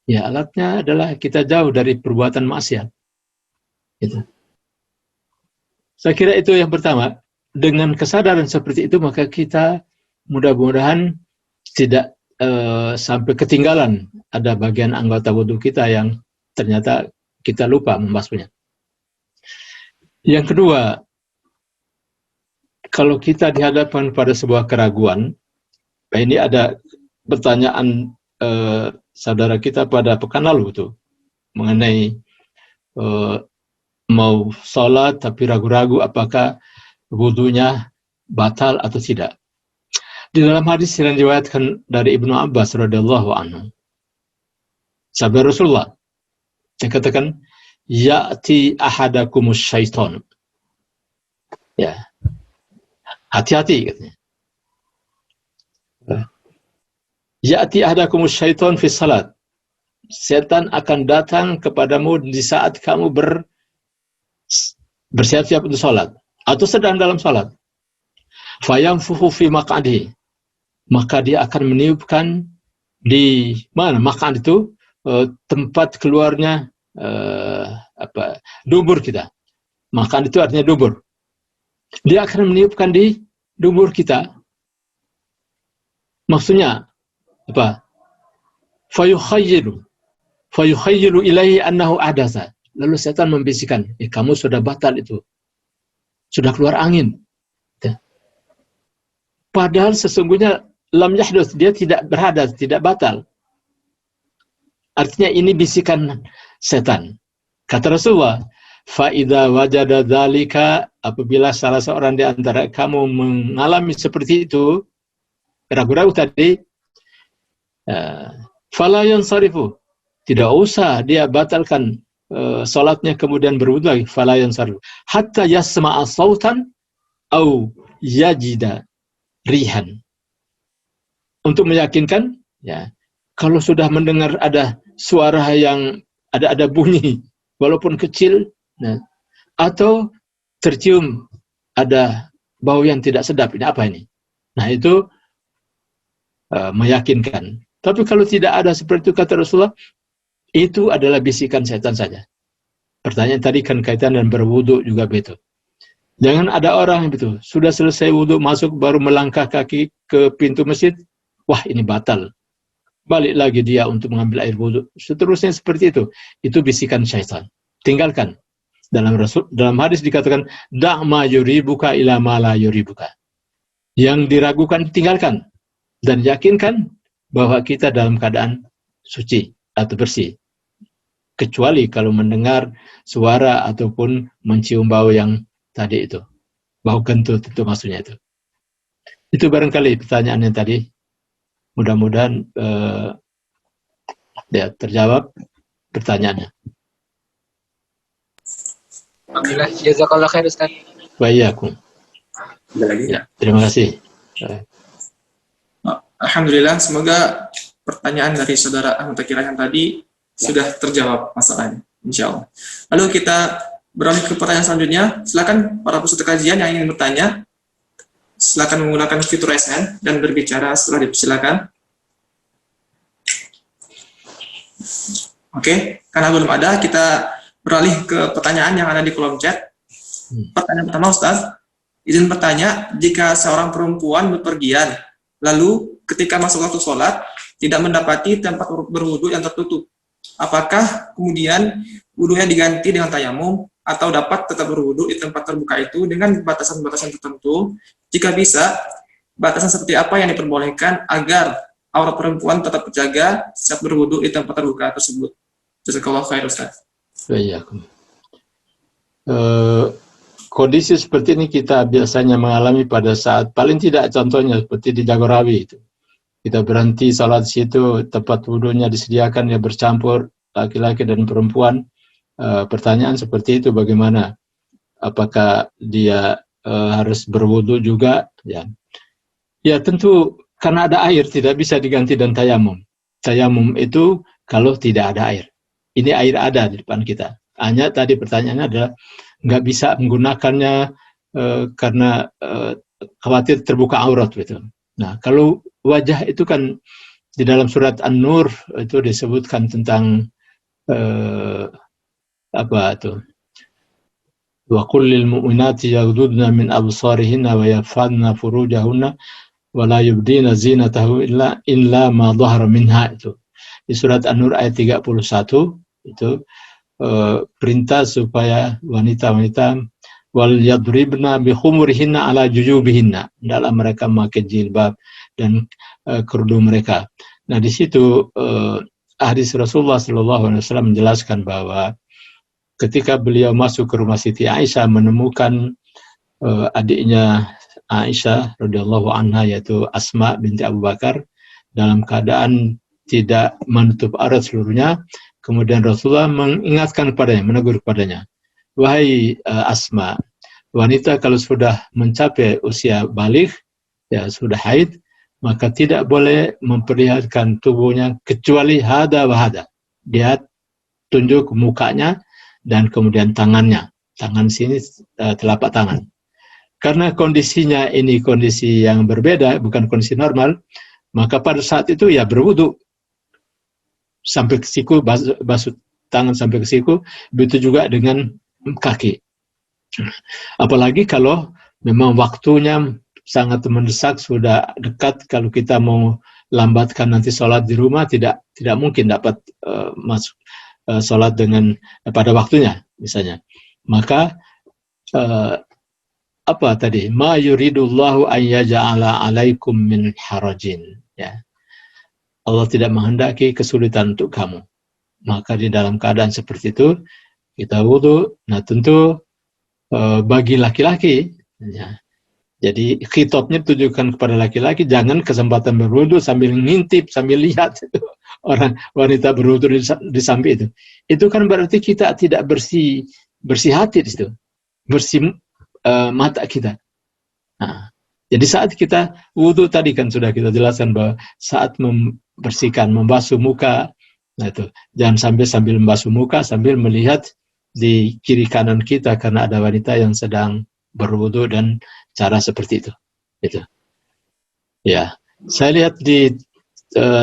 S1: ya alatnya adalah kita jauh dari perbuatan maksiat. Gitu. Saya kira itu yang pertama. Dengan kesadaran seperti itu maka kita mudah-mudahan tidak sampai ketinggalan ada bagian anggota wudhu kita yang ternyata kita lupa membasuhnya. Yang kedua, kalau kita dihadapkan pada sebuah keraguan, ini ada pertanyaan saudara kita pada pekan lalu tuh mengenai mau sholat tapi ragu-ragu apakah wudhunya batal atau tidak. Di dalam hadis yang diriwayatkan dari Ibnu Abbas radhiyallahu anhu, sabda Rasulullah, dia katakan, ya'ti ahadakumus syaitan. Ya, hati-hati katanya. Ya'ti ahadakumus syaitan fi salat. Setan akan datang kepadamu di saat kamu bersiap-siap untuk salat atau sedang dalam salat. Fayamfuhu fi maq'adihi. Maka dia akan meniupkan di mana maq'ad itu tempat keluarnya dubur kita. Maq'ad itu artinya dubur. Dia akan meniupkan di dubur kita. Maksudnya apa? Fayukhayyilu ilaihi annahu adatsa. Lalu setan membisikkan, kamu sudah batal itu. Sudah keluar angin. Padahal sesungguhnya lam yahdus, dia tidak berhadas, tidak batal. Artinya ini bisikan setan. Kata Rasulullah, fa idza wajada dzalika, apabila salah seorang di antara kamu mengalami seperti itu, ragu-ragu tadi, fala yansarifu, tidak usah dia batalkan salatnya kemudian berwudu lagi, fala yansarifu hatta yasma'a sautan au yajida rihan. Untuk meyakinkan, ya, kalau sudah mendengar ada suara yang ada bunyi, walaupun kecil, nah, atau tercium ada bau yang tidak sedap, ini apa ini? Nah itu meyakinkan. Tapi kalau tidak ada seperti itu kata Rasulullah, itu adalah bisikan setan saja. Pertanyaan tadi kan kaitan dan berwudu juga begitu. Jangan ada orang yang betul, sudah selesai wudhu, masuk baru melangkah kaki ke pintu masjid, wah ini batal. Balik lagi dia untuk mengambil air wudhu. Seterusnya seperti itu. Itu bisikan syaitan. Tinggalkan. Dalam hadis dikatakan, da' ma yuribuka ila ma la yuribuka. Yang diragukan tinggalkan. Dan yakinkan bahwa kita dalam keadaan suci atau bersih. Kecuali kalau mendengar suara ataupun mencium bau yang tadi itu. Bau kentut itu maksudnya itu. Itu barangkali pertanyaannya tadi. Mudah-mudahan ya, terjawab pertanyaannya.
S3: Alhamdulillah, jazakallah khair Ustaz.
S1: Wa iyyakum.
S2: Ada lagi?
S1: Ya, terima kasih.
S2: Alhamdulillah, semoga pertanyaan dari saudara anggota kirah yang tadi sudah terjawab masalahnya, insya Allah. Lalu kita beralih ke pertanyaan selanjutnya. Silakan para peserta kajian yang ingin bertanya, silakan menggunakan fitur raise hand dan berbicara setelah dipersilakan. Oke, karena belum ada, kita beralih ke pertanyaan yang ada di kolom chat. Pertanyaan pertama, Ustaz. Izin bertanya, jika seorang perempuan bepergian, lalu ketika masuk waktu sholat, tidak mendapati tempat berwudu yang tertutup, apakah kemudian wudunya diganti dengan tayamum, atau dapat tetap berwudu di tempat terbuka itu dengan batasan-batasan tertentu? Jika bisa, batasan seperti apa yang diperbolehkan agar aurat perempuan tetap terjaga saat berwudu di tempat terbuka tersebut? Jazakallahu khair, Ustaz.
S1: Baik. Kondisi seperti ini kita biasanya mengalami pada saat paling tidak contohnya seperti di Jagorawi itu. Kita berhenti salat di situ, tempat wudunya disediakan, ya bercampur laki-laki dan perempuan. Pertanyaan seperti itu bagaimana? Apakah dia harus berwudu juga? Ya tentu karena ada air tidak bisa diganti dan tayamum. Tayamum itu kalau tidak ada air. Ini air ada di depan kita. Hanya tadi pertanyaannya adalah nggak bisa menggunakannya karena khawatir terbuka aurat gitu. Nah, kalau wajah itu kan di dalam surat An-Nur itu disebutkan tentang apa itu? Wa qul lil mu'minati yaghdudna min absarihinna wa yahfazna furujahunna wa la yubdina zinatahu illa ma dhahara minha itu. Di surat An-Nur ayat 31 itu perintah supaya wanita-wanita wal yadribna bi khumurihinna ala jujubihinna, dalam mereka memakai jilbab dan kerudung mereka. Nah, di situ hadis Rasulullah SAW menjelaskan bahwa ketika beliau masuk ke rumah Siti Aisyah menemukan adiknya Aisyah radhiyallahu anha yaitu Asma binti Abu Bakar dalam keadaan tidak menutup aurat seluruhnya, kemudian Rasulullah mengingatkan kepadanya, menegur kepadanya, wahai Asma, wanita kalau sudah mencapai usia baligh, ya sudah haid, maka tidak boleh memperlihatkan tubuhnya kecuali hada wa hada. Dia tunjuk mukanya dan kemudian tangannya. Tangan sini telapak tangan. Karena kondisinya ini kondisi yang berbeda, bukan kondisi normal, maka pada saat itu ya berwudu sampai ke siku, basuh tangan sampai ke siku, begitu juga dengan kaki. Apalagi kalau memang waktunya sangat mendesak, sudah dekat, kalau kita mau lambatkan nanti sholat di rumah, tidak mungkin dapat masuk sholat dengan pada waktunya misalnya. Maka apa tadi? Ma yuridullahu an yaja'ala 'alaikum min harajin. Ya. Allah tidak menghendaki kesulitan untuk kamu. Maka di dalam keadaan seperti itu kita wudu. Nah, tentu bagi laki-laki, ya, jadi khitabnya ditujukan kepada laki-laki, jangan kesempatan berwudu sambil ngintip, sambil lihat orang wanita berwudu di samping itu. Itu kan berarti kita tidak bersih hati di situ, bersih mata kita. Nah, jadi saat kita wudu tadi kan sudah kita jelaskan bahwa saat membersihkan, membasuh muka, nah itu jangan sambil membasuh muka sambil melihat di kiri kanan kita karena ada wanita yang sedang berwudu dan cara seperti itu. Itu. Ya, saya lihat di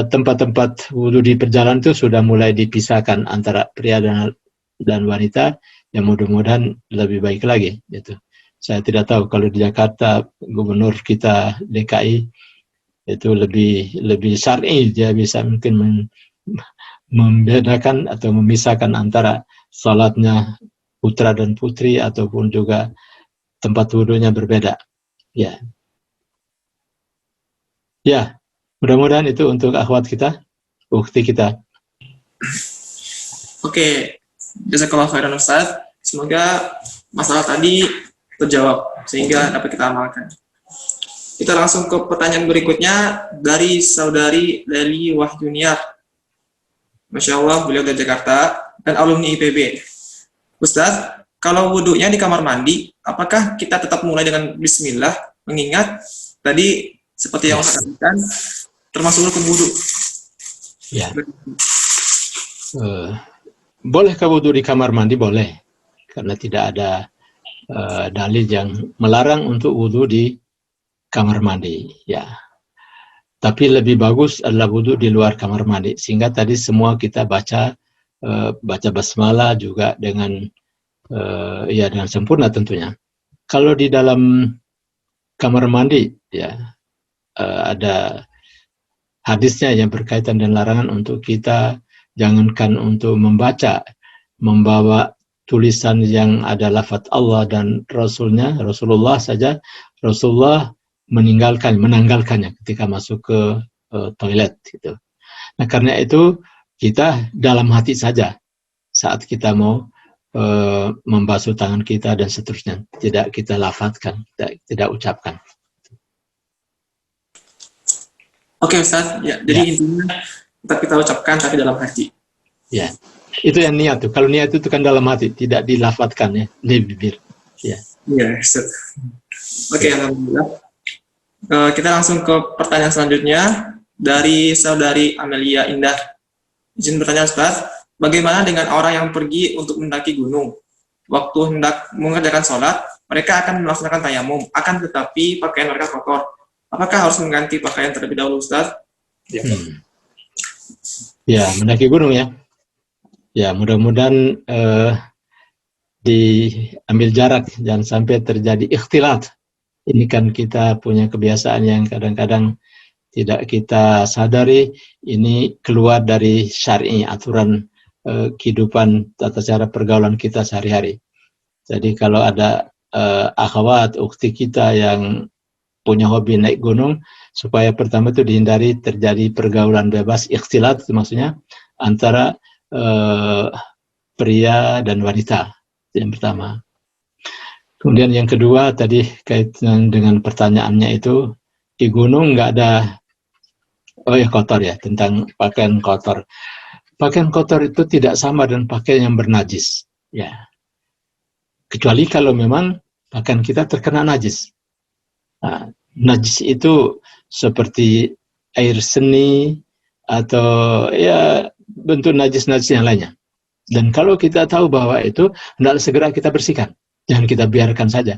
S1: tempat-tempat wudu di perjalanan itu sudah mulai dipisahkan antara pria dan wanita, yang mudah-mudahan lebih baik lagi. Gitu. Saya tidak tahu kalau di Jakarta gubernur kita DKI itu lebih syar'i, dia bisa mungkin membedakan atau memisahkan antara salatnya putra dan putri ataupun juga tempat wudunya berbeda. Ya. Ya, mudah-mudahan itu untuk akhwat kita, ukti kita.
S2: Oke, jazakallahu khairan Ustaz. Semoga masalah tadi terjawab sehingga dapat kita amalkan. Kita langsung ke pertanyaan berikutnya dari saudari Leli Wahyuniar. Masya Allah, beliau dari Jakarta dan alumni IPB. Ustaz, kalau wudhunya di kamar mandi, apakah kita tetap mulai dengan bismillah, mengingat tadi seperti yang Ustaz katakan, termasuk rukun wudhu?
S1: Ya. Bolehkah wudhu di kamar mandi? Boleh. karena tidak ada dalil yang melarang untuk wudhu di kamar mandi. Ya, tapi lebih bagus adalah wudhu di luar kamar mandi, sehingga tadi semua kita baca basmalah juga dengan ya dengan sempurna tentunya. Kalau di dalam kamar mandi, ya ada hadisnya yang berkaitan dengan larangan untuk kita jangankan untuk membawa tulisan yang ada lafaz Allah dan Rasulullah saja. Rasulullah menanggalkannya ketika masuk ke toilet gitu. Nah, karena itu kita dalam hati saja saat kita mau membasuh tangan kita dan seterusnya, tidak kita lafazkan, tidak ucapkan.
S2: Oke Ustaz, ya, jadi intinya tetap kita ucapkan tapi dalam hati.
S1: Ya, itu yang niat tuh. Kalau niat itu kan dalam hati, tidak dilafadzkan ya, di bibir. Ya.
S2: Iya, Ustaz. Oke, alhamdulillah. Kita langsung ke pertanyaan selanjutnya dari saudari Amelia Indah. Izin bertanya Ustaz, bagaimana dengan orang yang pergi untuk mendaki gunung? Waktu hendak mengerjakan sholat, mereka akan melaksanakan tayamum, akan tetapi pakaian mereka kotor. Apakah harus mengganti pakaian terlebih dahulu, Ustaz?
S1: Ya, mendaki gunung ya. Ya, mudah-mudahan diambil jarak, jangan sampai terjadi ikhtilat. Ini kan kita punya kebiasaan yang kadang-kadang tidak kita sadari, ini keluar dari syar'i, aturan kehidupan, tata cara pergaulan kita sehari-hari. Jadi kalau ada akhwat, ukhti kita yang punya hobi naik gunung, supaya pertama itu dihindari terjadi pergaulan bebas, ikhtilat itu maksudnya antara pria dan wanita. Itu yang pertama. Kemudian yang kedua tadi kaitan dengan pertanyaannya itu, di gunung nggak ada kotor ya, tentang pakaian kotor. Pakaian kotor itu tidak sama dengan pakaian yang bernajis, ya. Kecuali kalau memang pakaian kita terkena najis. Nah, najis itu seperti air seni atau ya bentuk najis-najis yang lainnya. Dan kalau kita tahu bahwa itu, hendaklah segera kita bersihkan. Jangan kita biarkan saja.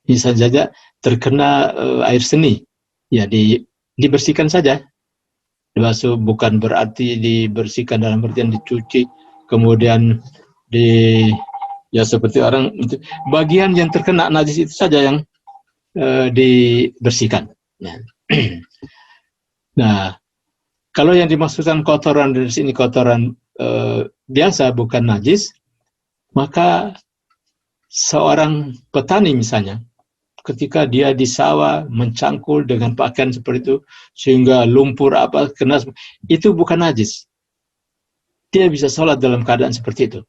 S1: Misalnya saja terkena air seni, ya dibersihkan saja. Dibasuh bukan berarti dibersihkan dalam artian dicuci, kemudian ya seperti orang, bagian yang terkena najis itu saja yang dibersihkan. Nah, kalau yang dimaksudkan kotoran dari sini kotoran biasa bukan najis, maka seorang petani misalnya, ketika dia di sawah mencangkul dengan pakaian seperti itu sehingga lumpur apa kena, itu bukan najis. Dia bisa sholat dalam keadaan seperti itu.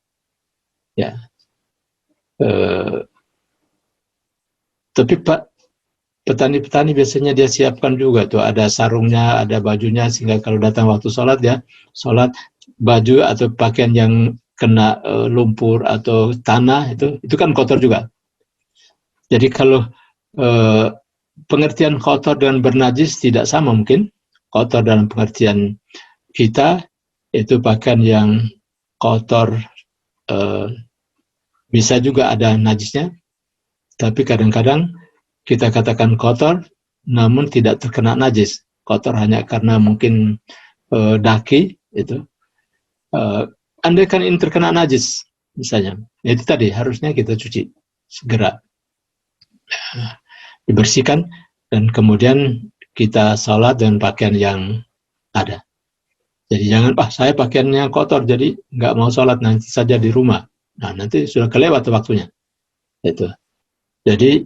S1: Ya. Tapi petani-petani biasanya dia siapkan juga tuh, ada sarungnya, ada bajunya, sehingga kalau datang waktu sholat ya, sholat baju atau pakaian yang kena lumpur atau tanah itu kan kotor juga. Jadi kalau pengertian kotor dengan bernajis tidak sama mungkin. Kotor dalam pengertian kita itu pakaian yang kotor, bisa juga ada najisnya, tapi kadang-kadang kita katakan kotor namun tidak terkena najis. Kotor hanya karena mungkin daki itu. Andaikan ini terkena najis misalnya, itu tadi harusnya kita cuci segera, dibersihkan, dan kemudian kita sholat dengan pakaian yang ada. Jadi jangan, saya pakaiannya kotor jadi nggak mau sholat, nanti saja di rumah. Nah, nanti sudah kelewat waktunya. Itu. Jadi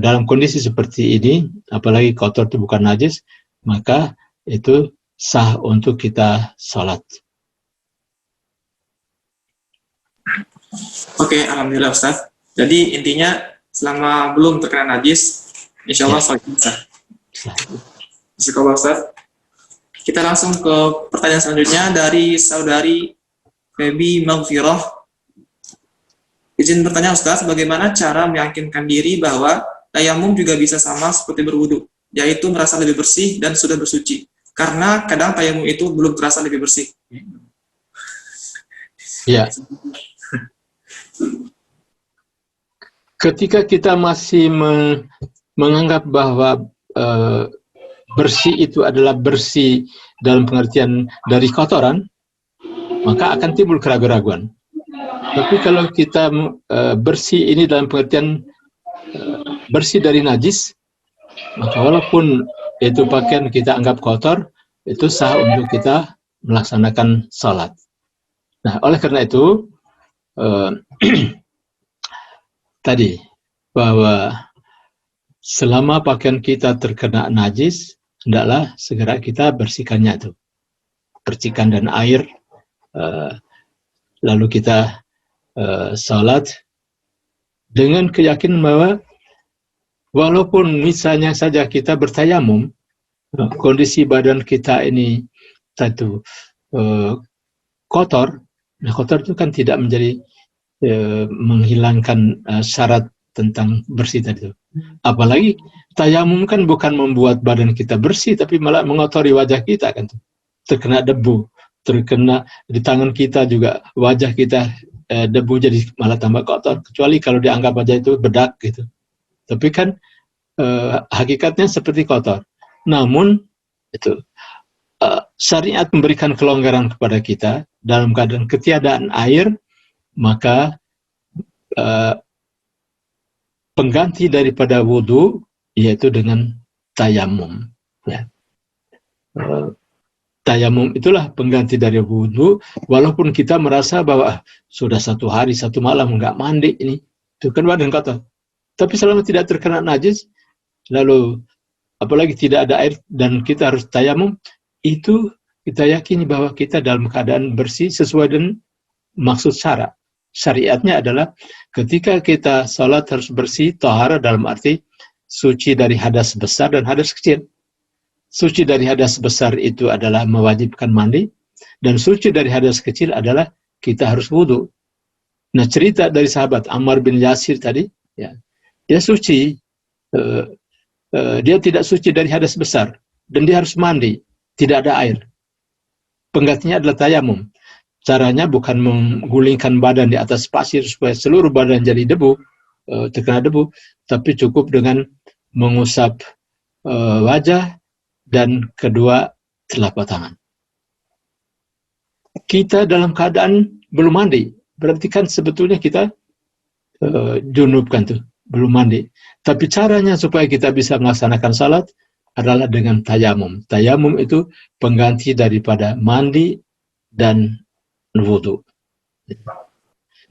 S1: dalam kondisi seperti ini, apalagi kotor itu bukan najis, maka itu sah untuk kita sholat.
S2: Oke, alhamdulillah Ustaz. Jadi intinya selama belum terkena najis, insya Allah sholat sah. Bismillah Ustaz. Kita langsung ke pertanyaan selanjutnya dari saudari Febi Maghfirah. Izin bertanya Ustaz, bagaimana cara meyakinkan diri bahwa tayamum juga bisa sama seperti berwudu, yaitu merasa lebih bersih dan sudah bersuci? Karena kadang tayamum itu belum terasa lebih bersih.
S1: Ya. ketika kita masih menganggap bahwa bersih itu adalah bersih dalam pengertian dari kotoran, maka akan timbul keraguan-raguan. Tapi kalau kita bersih ini dalam pengertian bersih dari najis, maka walaupun itu pakaian kita anggap kotor, itu sah untuk kita melaksanakan salat. Nah, oleh karena itu tadi bahwa selama pakaian kita terkena najis, hendaklah segera kita bersihkannya itu, percikan dan air, lalu kita salat dengan keyakinan bahwa walaupun misalnya saja kita bertayamum, kondisi badan kita ini satu kotor. Nah, kotor itu kan tidak menjadi menghilangkan syarat tentang bersih tadi. Apalagi tayamum kan bukan membuat badan kita bersih, tapi malah mengotori wajah kita kan, terkena debu, terkena di tangan kita juga, wajah kita debu jadi malah tambah kotor, kecuali kalau dianggap wajah itu bedak gitu. Tapi kan hakikatnya seperti kotor. Namun itu syariat memberikan kelonggaran kepada kita dalam keadaan ketiadaan air, maka pengganti daripada wudhu yaitu dengan tayamum. Ya. Tayamum itulah pengganti dari wudhu, walaupun kita merasa bahwa sudah 1 hari 1 malam nggak mandi ini, itu kan badan kotor. Tapi selama tidak terkena najis, lalu apalagi tidak ada air dan kita harus tayamum, itu kita yakini bahwa kita dalam keadaan bersih sesuai dengan maksud syara. Syariatnya adalah ketika kita salat harus bersih, tahara dalam arti suci dari hadas besar dan hadas kecil. Suci dari hadas besar itu adalah mewajibkan mandi, dan suci dari hadas kecil adalah kita harus wudhu. Nah, cerita dari sahabat Ammar bin Yasir tadi, ya, dia suci, dia tidak suci dari hadas besar, dan dia harus mandi, tidak ada air. Penggantinya adalah tayamum. Caranya bukan menggulingkan badan di atas pasir supaya seluruh badan jadi debu, terkena debu, tapi cukup dengan mengusap wajah dan kedua telapak tangan. Kita dalam keadaan belum mandi, berarti kan sebetulnya kita junub kan tuh, belum mandi. Tapi caranya supaya kita bisa melaksanakan salat adalah dengan tayamum. Tayamum itu pengganti daripada mandi dan wudhu.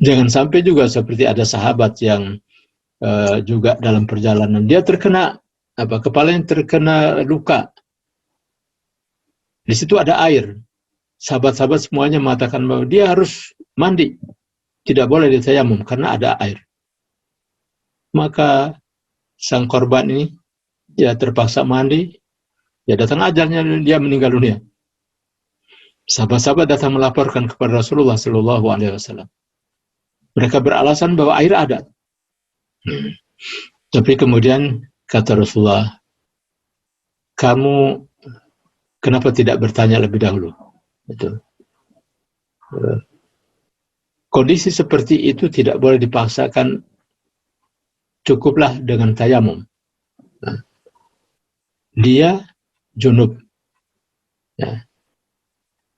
S1: Jangan sampai juga seperti ada sahabat yang juga dalam perjalanan dia terkena kepalanya terkena luka. Di situ ada air. Sahabat-sahabat semuanya mengatakan bahwa dia harus mandi, tidak boleh ditayamum karena ada air. Maka sang korban ini dia terpaksa mandi, ya datang ajalnya, dia meninggal dunia. Sahabat-sahabat datang melaporkan kepada Rasulullah SAW. Mereka beralasan bahwa air ada. Tapi kemudian kata Rasulullah, kamu kenapa tidak bertanya lebih dahulu? Betul. Kondisi seperti itu tidak boleh dipaksakan, cukuplah dengan tayamum. Dia junub, ya,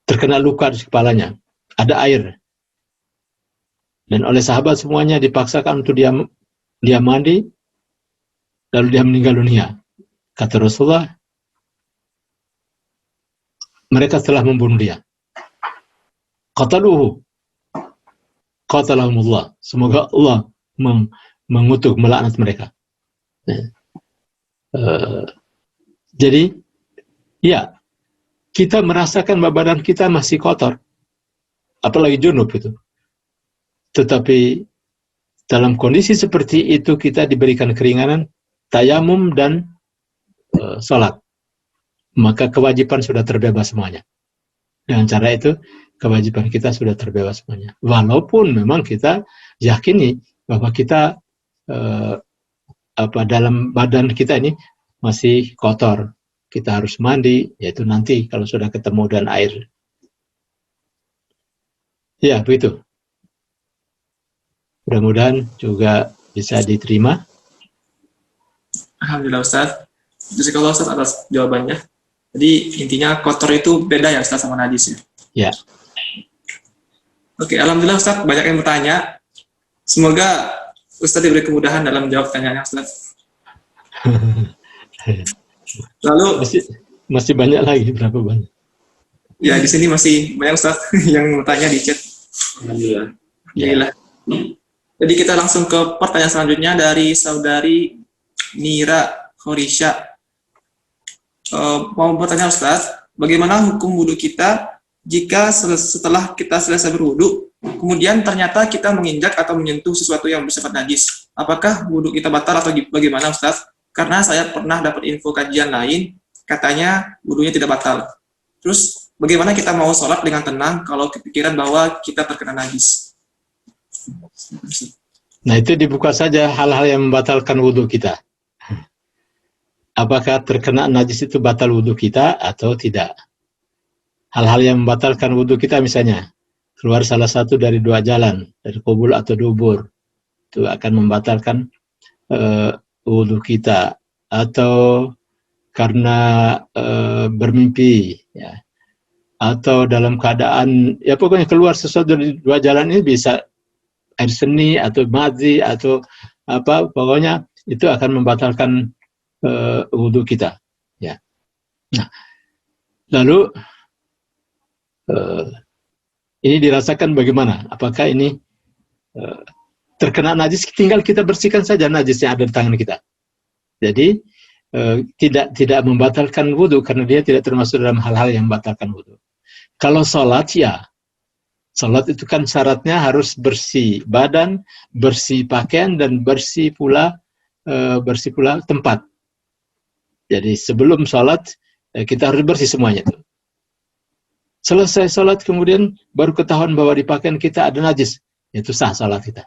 S1: terkena luka di kepalanya, ada air, dan oleh sahabat semuanya dipaksakan untuk dia mandi, lalu dia meninggal dunia. Kata Rasulullah, mereka telah membunuh dia. Qataluhu, qatalahumullah. Semoga Allah mengutuk, melaknat mereka. Jadi, ya, kita merasakan bahwa badan kita masih kotor, apalagi junub itu. Tetapi dalam kondisi seperti itu kita diberikan keringanan, tayamum dan salat. Maka kewajiban sudah terbebas semuanya. Dengan cara itu, kewajiban kita sudah terbebas semuanya. Walaupun memang kita yakini bahwa kita dalam badan kita ini masih kotor. Kita harus mandi, yaitu nanti kalau sudah ketemu dan air. Ya, begitu. Mudah-mudahan juga bisa diterima?
S2: Alhamdulillah Ustaz. Jazakallah Ustaz atas jawabannya. Jadi intinya kotor itu beda ya Ustaz sama najis ya.
S1: Ya.
S2: Oke, Alhamdulillah Ustaz banyak yang bertanya. Semoga Ustaz diberi kemudahan dalam menjawab pertanyaannya Ustaz. Lalu
S1: masih banyak lagi, berapa banyak?
S2: Ya di sini masih banyak Ustaz yang bertanya di chat.
S1: Alhamdulillah.
S2: Alhamdulillah. Jadi kita langsung ke pertanyaan selanjutnya dari saudari Mira Khorisha. Mau bertanya Ustaz, bagaimana hukum wudhu kita jika setelah kita selesai berwudhu, kemudian ternyata kita menginjak atau menyentuh sesuatu yang bersifat najis? Apakah wudhu kita batal atau bagaimana Ustaz? Karena saya pernah dapat info kajian lain, katanya wudhunya tidak batal. Terus bagaimana kita mau sholat dengan tenang kalau kepikiran bahwa kita terkena najis?
S1: Nah, itu dibuka saja hal-hal yang membatalkan wudhu kita. Apakah terkena najis itu batal wudhu kita atau tidak? Hal-hal yang membatalkan wudhu kita misalnya, keluar salah satu dari dua jalan, dari kubul atau dubur, itu akan membatalkan wudhu kita. Atau karena bermimpi, ya. Atau dalam keadaan, ya pokoknya keluar sesuatu dari dua jalan ini, bisa air seni atau madzi atau apa, pokoknya itu akan membatalkan wudhu kita, ya. Nah, lalu ini dirasakan bagaimana? Apakah ini terkena najis? Tinggal kita bersihkan saja najis yang ada di tangan kita. Jadi tidak membatalkan wudhu karena dia tidak termasuk dalam hal-hal yang membatalkan wudhu. Kalau sholat, ya. Salat itu kan syaratnya harus bersih badan, bersih pakaian, dan bersih pula tempat. Jadi sebelum salat kita harus bersih semuanya itu. Selesai salat kemudian baru ketahuan bahwa di pakaian kita ada najis, itu sah salat kita.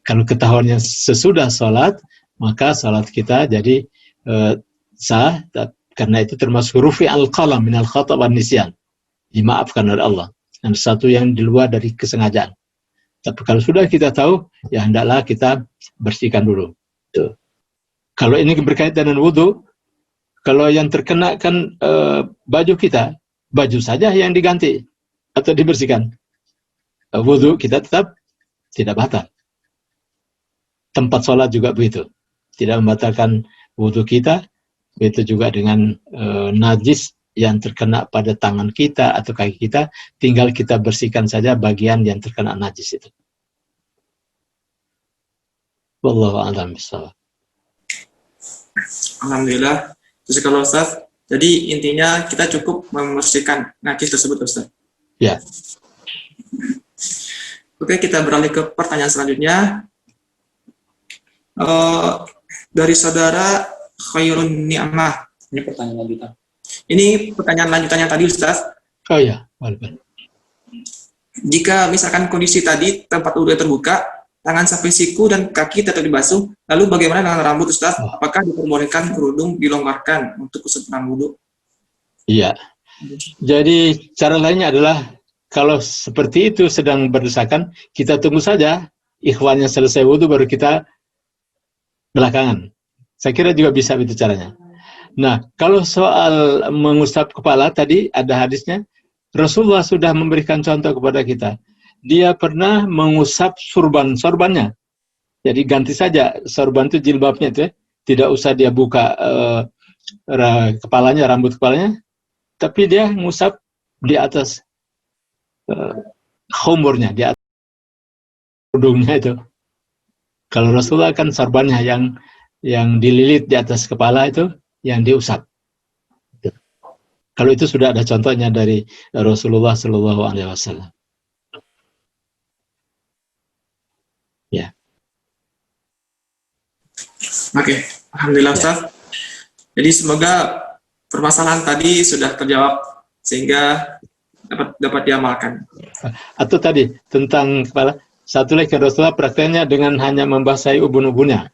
S1: Kalau ketahuannya sesudah salat, maka salat kita jadi sah, karena itu termasuk rufi al-qalam min al-khata' wan nisyan, dimaafkan oleh Allah. Dan sesuatu yang di luar dari kesengajaan. Tapi kalau sudah kita tahu, ya hendaklah kita bersihkan dulu. Tuh. Kalau ini berkaitan dengan wudhu, kalau yang terkena kan baju kita, baju saja yang diganti atau dibersihkan. Wudhu kita tetap tidak batal. Tempat sholat juga begitu. Tidak membatalkan wudhu kita, begitu juga dengan najis yang terkena pada tangan kita atau kaki kita, tinggal kita bersihkan saja bagian yang terkena najis itu. Wallahu a'lam bishawab.
S2: Alhamdulillah. Terus kalau Ustaz, jadi intinya kita cukup membersihkan najis tersebut Ustaz.
S1: Ya.
S2: Oke, kita beralih ke pertanyaan selanjutnya. Dari saudara Khairun Ni'mah. Ini pertanyaan lanjutan. Ini pertanyaan lanjutannya tadi Ustaz.
S1: Oh ya, walaupun.
S2: Jika misalkan kondisi tadi tempat wudhu terbuka, tangan sampai siku dan kaki tetap dibasuh, lalu bagaimana dengan rambut Ustaz? Apakah diperbolehkan kerudung dilonggarkan untuk kesuburan wudhu?
S1: Iya. Jadi cara lainnya adalah kalau seperti itu sedang berdesakan, kita tunggu saja ikhwannya selesai wudhu baru kita belakangan. Saya kira juga bisa itu caranya. Nah, kalau soal mengusap kepala tadi ada hadisnya, Rasulullah sudah memberikan contoh kepada kita. Dia pernah mengusap sorbannya. Jadi ganti saja sorban itu jilbabnya itu, ya. Tidak usah dia buka kepalanya, rambut kepalanya, tapi dia mengusap di atas khumurnya, di atas kerudungnya itu. Kalau Rasulullah kan sorbannya yang dililit di atas kepala itu yang diusap. Kalau itu sudah ada contohnya dari Rasulullah Shallallahu Alaihi Wasallam. Ya.
S2: Oke, alhamdulillah Ustaz. Jadi semoga permasalahan tadi sudah terjawab sehingga dapat diamalkan.
S1: Atau tadi tentang kepala, satu lagi Rasulullah prakteknya dengan hanya membasahi ubun-ubunnya.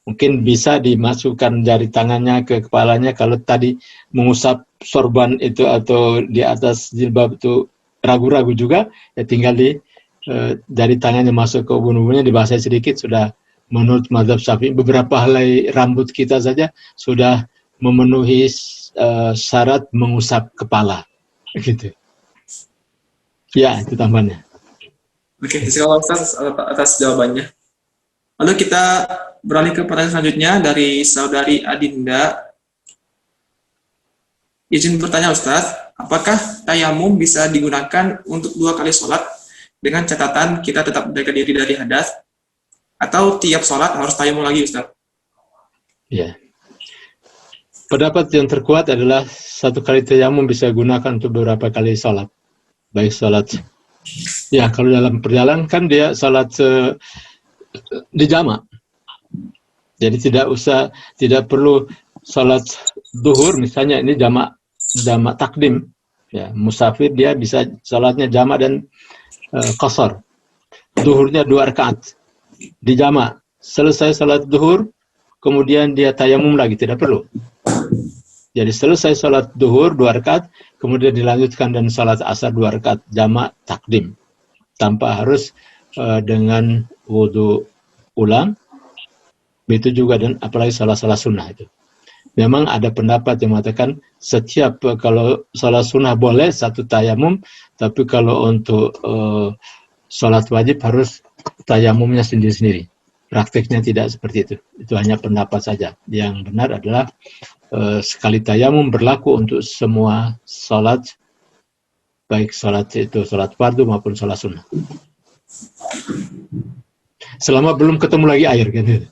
S1: Mungkin bisa dimasukkan jari tangannya ke kepalanya. Kalau tadi mengusap sorban itu atau di atas jilbab itu ragu-ragu juga, ya tinggal dari tangannya masuk ke ubun-ubunnya dibasahi sedikit sudah menurut mazhab Syafi'i beberapa helai rambut kita saja sudah memenuhi syarat mengusap kepala gitu. Ya, itu tambahannya.
S2: Oke, terima kasih atas jawabannya. Lalu kita beralih ke pertanyaan selanjutnya dari saudari Adinda. Izin bertanya Ustaz, apakah tayamum bisa digunakan untuk 2 kali sholat dengan catatan kita tetap menjaga diri dari hadas, atau tiap sholat harus tayamum lagi Ustaz?
S1: Ya. Pendapat yang terkuat adalah 1 kali tayamum bisa gunakan untuk beberapa kali sholat. Baik sholat, ya kalau dalam perjalanan kan dia sholat di jamak. Jadi tidak perlu sholat duhur misalnya ini jamak takdim. Ya, musafir dia bisa sholatnya jamak dan qasar. Duhurnya 2 rakaat di jamak. Selesai sholat duhur, kemudian dia tayamum lagi, tidak perlu. Jadi selesai sholat duhur 2 rakaat, kemudian dilanjutkan dan sholat asar 2 rakaat jamak takdim, tanpa harus dengan wudhu ulang. Begitu juga dan apalagi sholat sunnah itu. Memang ada pendapat yang mengatakan setiap kalau sholat sunnah boleh 1 tayamum, tapi kalau untuk sholat wajib harus tayamumnya sendiri-sendiri. Prakteknya tidak seperti itu. Itu hanya pendapat saja. Yang benar adalah sekali tayamum berlaku untuk semua sholat, baik sholat itu sholat fardu maupun sholat sunnah. Selama belum ketemu lagi air kan itu.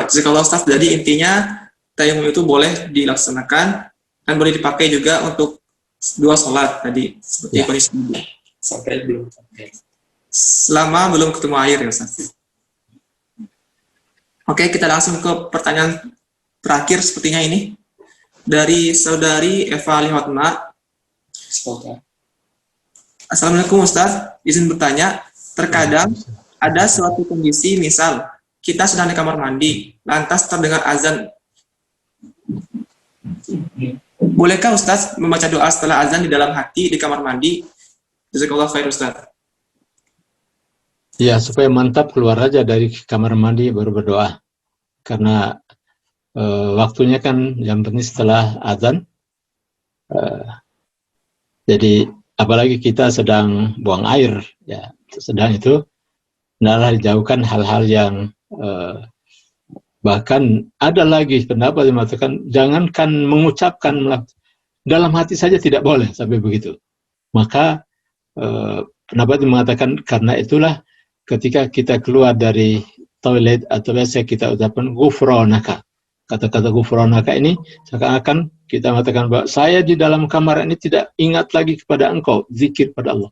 S2: Jadi kalau Ustaz, jadi intinya tayamum itu boleh dilaksanakan dan boleh dipakai juga untuk 2 sholat tadi seperti kondisi sampai belum sampai. Selama belum ketemu air ya Ustaz. Oke, kita langsung ke pertanyaan terakhir sepertinya ini dari saudari Eva Lihotma. Assalamualaikum Ustaz, izin bertanya, terkadang ada suatu kondisi misal kita sedang di kamar mandi, lantas terdengar azan. Bolehkah Ustaz membaca doa setelah azan di dalam hati di kamar mandi? Jazakallahu khair Ustaz.
S1: Ya, supaya mantap keluar aja dari kamar mandi baru berdoa. Karena waktunya kan yang penting setelah azan. Jadi apalagi kita sedang buang air, ya sedang itu, hendaklah dijauhkan hal-hal yang bahkan ada lagi pendapat yang mengatakan jangankan mengucapkan dalam hati saja tidak boleh sampai begitu. Maka pendapat yang mengatakan karena itulah ketika kita keluar dari toilet atau biasa kita ucapkan ghufranaka. Kata-kata ghufranaka ini seakan-akan kita mengatakan bahwa saya di dalam kamar ini tidak ingat lagi kepada engkau, zikir pada Allah,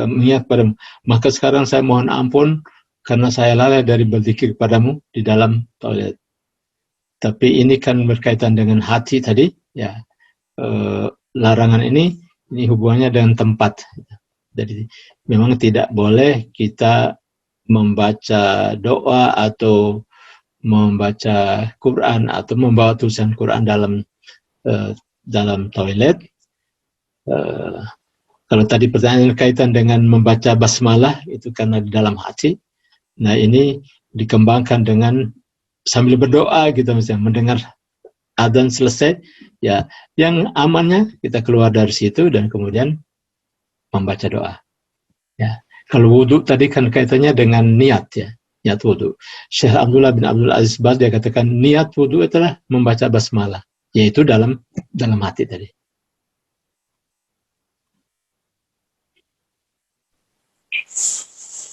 S1: mengingat padamu. Maka sekarang saya mohon ampun karena saya lalai dari berzikir padamu di dalam toilet. Tapi ini kan berkaitan dengan hati tadi, ya. Larangan ini hubungannya dengan tempat. Jadi memang tidak boleh kita membaca doa atau membaca Quran atau membawa tulisan Quran dalam toilet. Kalau tadi pertanyaan kaitan dengan membaca basmalah itu karena di dalam hati. Nah ini dikembangkan dengan sambil berdoa gitu misalnya mendengar adzan selesai, ya yang amannya kita keluar dari situ dan kemudian membaca doa. Ya. Kalau wudhu tadi kan kaitannya dengan niat ya, niat wudhu. Syekh Abdullah bin Abdul Aziz Baz dia katakan niat wudhu adalah membaca basmalah, yaitu dalam hati tadi.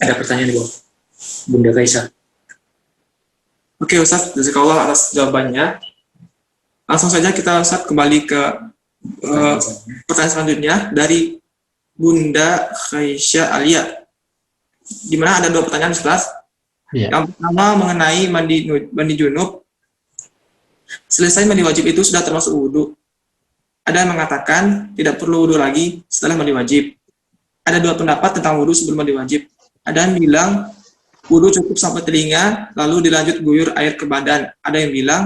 S4: Ada pertanyaan di bawah, Bunda Kaisa.
S2: Oke Ustaz, jazakallah atas jawabannya. Langsung saja kita Ustaz kembali ke pertanyaan selanjutnya dari Bunda Khaisya Alia. Di mana ada 2 pertanyaan Ustaz. Yeah. Yang pertama mengenai mandi junub. Selesai mandi wajib itu sudah termasuk wudhu. Ada yang mengatakan tidak perlu wudhu lagi setelah mandi wajib. Ada 2 pendapat tentang wudhu sebelum mandi wajib. Ada yang bilang wudhu cukup sampai telinga, lalu dilanjut guyur air ke badan. Ada yang bilang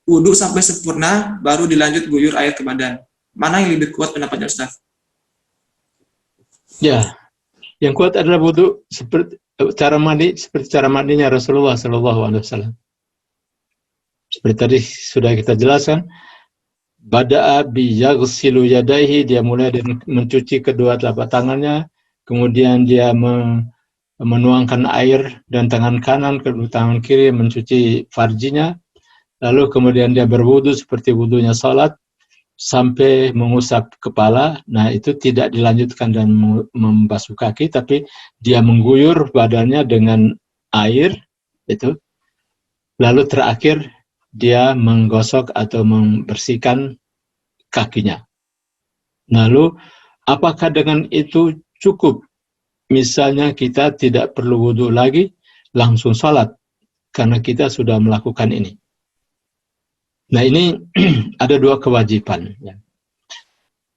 S2: wudhu sampai sempurna, baru dilanjut guyur air ke badan. Mana yang lebih kuat pendapatnya Ustaz?
S1: Ya, yang kuat adalah wudu seperti cara mandinya Rasulullah SAW. Seperti tadi sudah kita jelaskan, bada'a bi yaghsilu yadayhi, dia mulai dengan mencuci kedua telapak tangannya, kemudian dia menuangkan air dan tangan kanan ke tangan kiri mencuci farjinya, lalu kemudian dia berwudu seperti wudunya salat sampai mengusap kepala. Nah, itu tidak dilanjutkan dan membasuh kaki, tapi dia mengguyur badannya dengan air itu. Lalu terakhir dia menggosok atau membersihkan kakinya. Lalu apakah dengan itu cukup? Misalnya kita tidak perlu wudhu lagi, langsung sholat, karena kita sudah melakukan ini. Nah, ini ada dua kewajiban.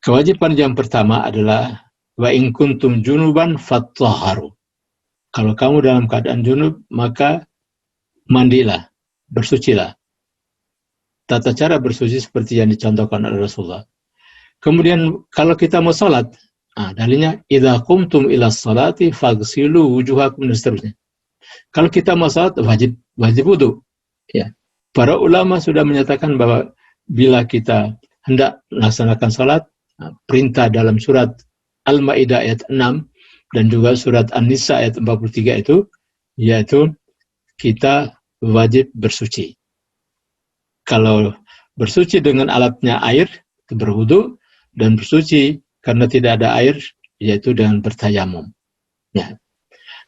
S1: Kewajiban yang pertama adalah wa in kuntum junuban fattahharu. Kalau kamu dalam keadaan junub, maka mandilah, bersucilah. Tata cara bersuci seperti yang dicontohkan oleh Rasulullah. Kemudian kalau kita mau salat, dalilnya idza qumtum ila sholati faghsilu wujuhakum dan seterusnya. Kalau kita mau salat wajib wudu. Ya. Para ulama sudah menyatakan bahwa bila kita hendak melaksanakan salat, perintah dalam surat Al-Maidah ayat 6 dan juga surat An-Nisa ayat 43 itu, yaitu kita wajib bersuci. Kalau bersuci dengan alatnya air, itu berwudu, dan bersuci karena tidak ada air, yaitu dengan bertayamum. Ya.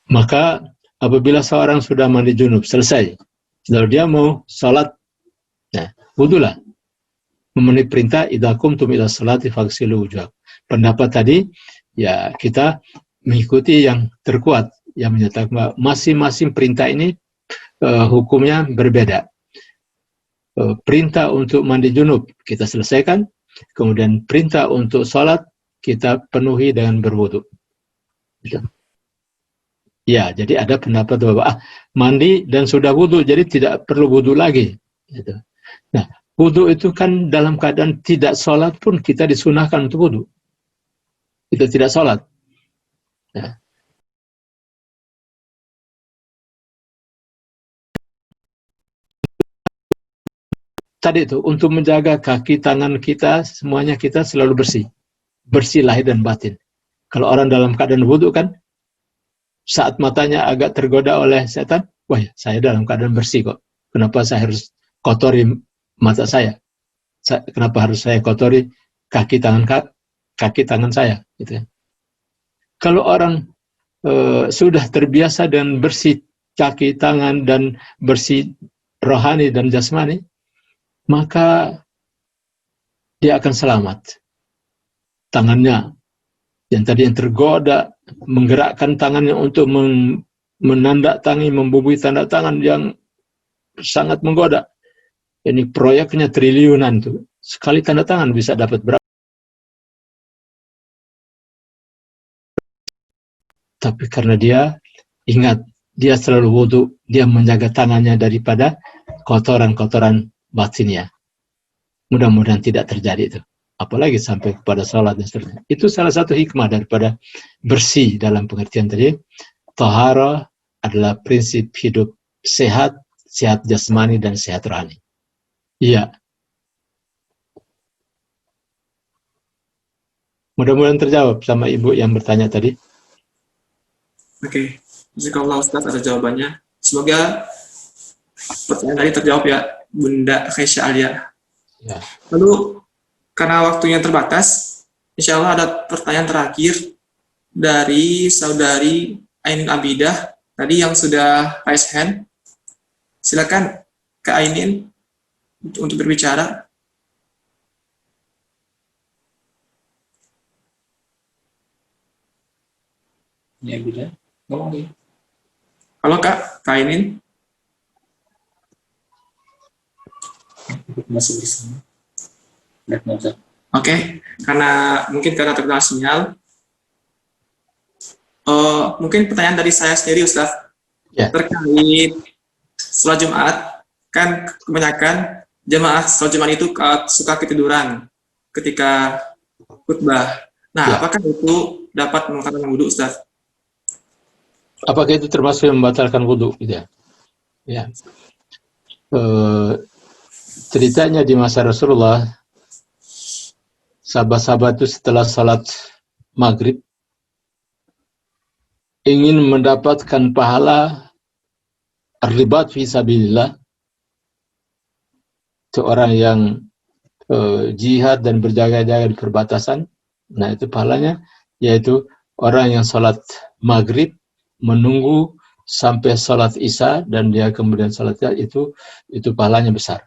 S1: Maka apabila seorang sudah mandi junub, selesai, lalu dia mau salat, wudulah. Memenuhi perintah, idza qumtum ila sholati faghsilu wujuhakum. Pendapat tadi, ya kita mengikuti yang terkuat, yang menyatakan bahwa masing-masing perintah ini hukumnya berbeda. Perintah untuk mandi junub kita selesaikan, kemudian perintah untuk sholat kita penuhi dengan berwudu. Ya, jadi ada pendapat bahwa mandi dan sudah wudu, jadi tidak perlu wudu lagi. Nah, wudu itu kan dalam keadaan tidak sholat pun kita disunahkan untuk wudu. Kita tidak sholat. Ya. Tadi itu, untuk menjaga kaki, tangan kita, semuanya kita selalu bersih. Bersih lahir dan batin. Kalau orang dalam keadaan wudu kan, saat matanya agak tergoda oleh setan, wah ya, saya dalam keadaan bersih kok. Kenapa saya harus kotori mata saya? Kenapa harus saya kotori kaki tangan saya? Gitu ya. Kalau orang sudah terbiasa dan bersih kaki, tangan, dan bersih rohani dan jasmani, maka dia akan selamat. Tangannya yang tadi yang tergoda, menggerakkan tangannya untuk menandatangi, membubui tanda tangan yang sangat menggoda. Ini proyeknya triliunan tuh. Sekali tanda tangan bisa dapat berapa? Tapi karena dia ingat, dia selalu wudu, dia menjaga tangannya daripada kotoran-kotoran batinnya. Mudah-mudahan tidak terjadi itu. Apalagi sampai kepada sholat dan seterusnya. Itu salah satu hikmah daripada bersih dalam pengertian tadi. Taharah adalah prinsip hidup sehat, sehat jasmani dan sehat rohani. Iya. Mudah-mudahan terjawab sama ibu yang bertanya tadi.
S2: Oke, jazakallah Ustaz ada jawabannya. Semoga pertanyaan tadi terjawab ya, Bunda Khaisyah Alia.
S1: Ya.
S2: Lalu karena waktunya terbatas, insya Allah ada pertanyaan terakhir dari saudari Ainin Abidah tadi yang sudah raise hand. Silakan Kak Ainin untuk berbicara.
S4: Ya, Abidah. Ngomong ya.
S2: Halo Kak Ainin.
S4: Masuk di sana.
S2: Oke, karena terkenal sinyal. Mungkin pertanyaan dari saya sendiri Ustaz, terkait sholat Jumat, kan kebanyakan jemaah sholat Jumat itu suka ketiduran ketika khutbah. Nah,
S1: Ya.
S2: apakah itu dapat membatalkan wudhu, Ustaz?
S1: Apakah itu termasuk yang membatalkan wudhu? Gitu ya. Ya. Ceritanya di masa Rasulullah, sahabat-sahabat itu setelah salat maghrib ingin mendapatkan pahala ar-ribat fi sabilillah, seorang yang jihad dan berjaga-jaga di perbatasan. Nah, itu pahalanya, yaitu orang yang salat maghrib menunggu sampai salat isya dan dia kemudian salat isya, itu pahalanya besar.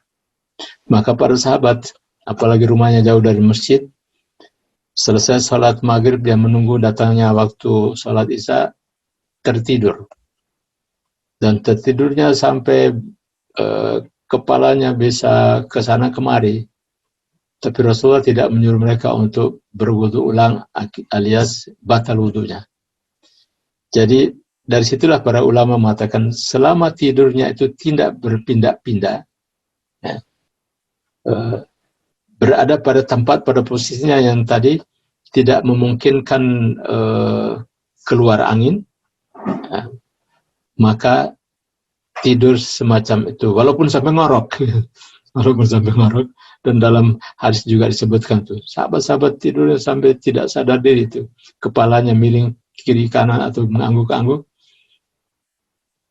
S1: Maka para sahabat, apalagi rumahnya jauh dari masjid, selesai salat maghrib dia menunggu datangnya waktu salat isya, tertidur. Dan tertidurnya sampai kepalanya bisa ke sana kemari. Tapi Rasulullah tidak menyuruh mereka untuk berwudu ulang alias batal wudunya. Jadi dari situlah para ulama mengatakan selama tidurnya itu tidak berpindah-pindah, ya, berada pada tempat, pada posisinya yang tadi tidak memungkinkan keluar angin, ya, maka tidur semacam itu, walaupun sampai ngorok. Walaupun sampai ngorok. Dan dalam hadis juga disebutkan tuh, sahabat-sahabat tidurnya sampai tidak sadar diri itu, kepalanya miring kiri kanan atau mengangguk-angguk,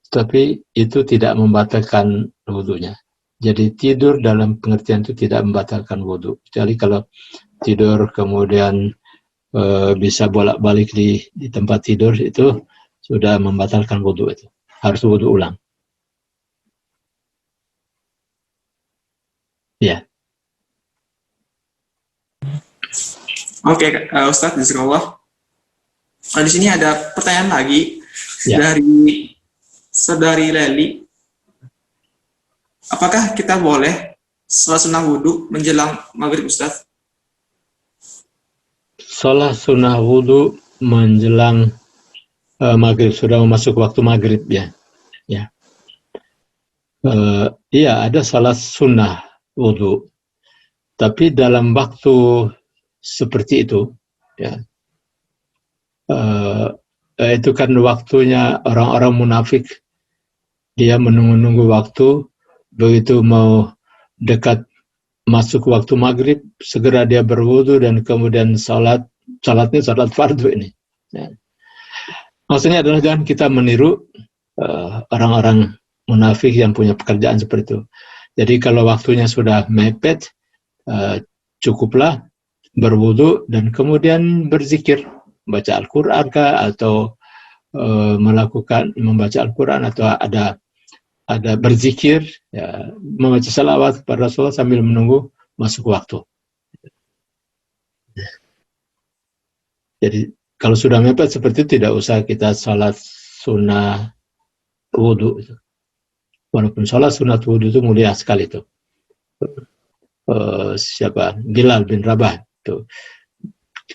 S1: tapi itu tidak membatalkan wudunya. Jadi tidur dalam pengertian itu tidak membatalkan wudu, kecuali kalau tidur kemudian bisa bolak-balik di tempat tidur, itu sudah membatalkan wudu, itu harus wudu ulang. Ya.
S2: Oke, Ustadz, jazakallah. Di sini ada pertanyaan lagi dari saudari Leli. Apakah kita boleh sholat sunnah wudhu menjelang maghrib, Ustadz?
S1: Sholat sunnah wudhu menjelang maghrib, sudah masuk waktu maghrib, ya. Ya. Iya, ada sholat sunnah wudhu. Tapi dalam waktu seperti itu, ya, itu kan waktunya orang-orang munafik, dia menunggu-nunggu waktu, begitu mau dekat masuk waktu maghrib, segera dia berwudu dan kemudian salatnya salat fardu ini. Ya. Maksudnya adalah jangan kita meniru orang-orang munafik yang punya pekerjaan seperti itu. Jadi kalau waktunya sudah mepet, cukuplah berwudu dan kemudian berzikir, baca Al-Quran atau membaca Al-Quran, atau ada berzikir, ya, membaca salawat kepada Rasulullah sambil menunggu masuk waktu. Jadi kalau sudah mepet seperti itu, tidak usah kita salat sunnah wudu. Walaupun salat sunnah wudu itu mulia sekali itu. Siapa? Bilal bin Rabah itu,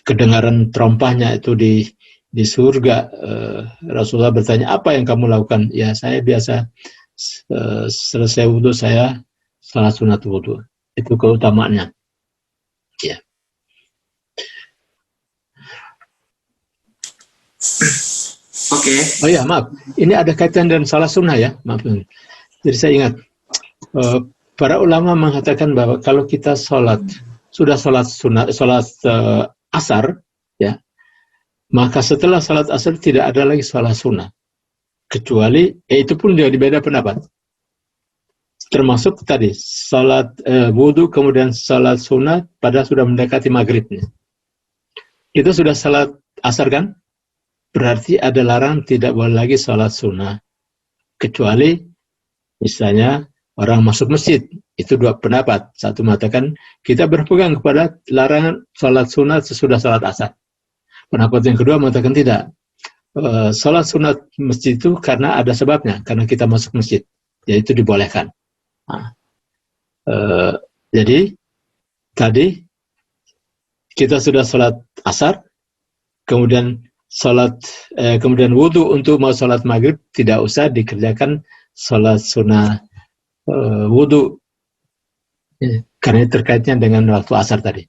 S1: kedengaran terompahnya itu di surga. Rasulullah bertanya, apa yang kamu lakukan? Ya, saya biasa selesai wudu saya salat sunat wudu. Itu keutamaannya. Ya.
S2: Oke.
S1: Oh ya, maaf. Ini ada kaitan dengan salat sunnah, ya. Maaf. Jadi saya ingat, para ulama mengatakan bahwa kalau kita sudah salat sunat, salat asar, ya, maka setelah salat asar tidak ada lagi salat sunnah, kecuali itu pun dia beda pendapat, termasuk tadi salat wudu kemudian salat sunnah pada sudah mendekati maghribnya. Itu sudah salat asar kan, berarti ada larangan tidak boleh lagi salat sunnah, kecuali misalnya orang masuk masjid. Itu dua pendapat. Satu mengatakan kita berpegang kepada larangan salat sunat sesudah salat asar. Pendapat yang kedua mengatakan tidak. Salat sunat masjid itu karena ada sebabnya, karena kita masuk masjid, jadi itu dibolehkan. Nah, jadi tadi kita sudah salat asar, kemudian kemudian wudu untuk mau salat maghrib, tidak usah dikerjakan salat sunnah wudu, karena terkaitnya dengan waktu asar tadi.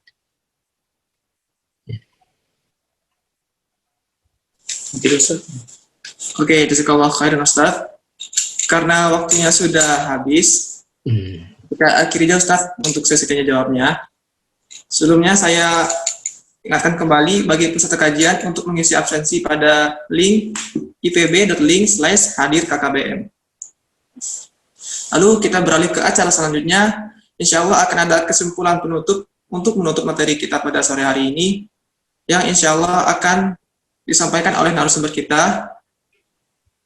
S4: Mungkin Ustaz.
S2: Oke, jazakallah khairan Ustaz. Karena waktunya sudah habis, kita akhiri aja Ustaz untuk sesi tanya jawabnya. Sebelumnya saya ingatkan kembali bagi peserta kajian untuk mengisi absensi pada link ipb.link/hadir-kkbm. Lalu kita beralih ke acara selanjutnya. Insya Allah akan ada kesimpulan penutup untuk menutup materi kita pada sore hari ini, yang insya Allah akan disampaikan oleh narasumber kita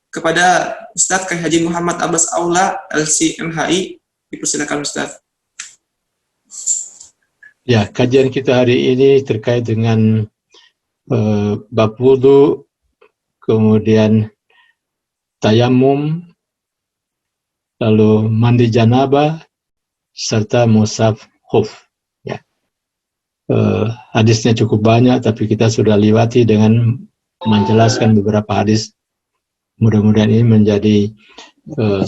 S2: kepada Ustadz Kyai Haji Muhammad Abbas Aula, LC/MHI. Dipersilakan Ustadz.
S1: Ya, kajian kita hari ini terkait dengan bab wudu, kemudian tayamum, lalu mandi janabah, serta mushaf khuf. Ya. Hadisnya cukup banyak, tapi kita sudah lewati dengan menjelaskan beberapa hadis. Mudah-mudahan ini menjadi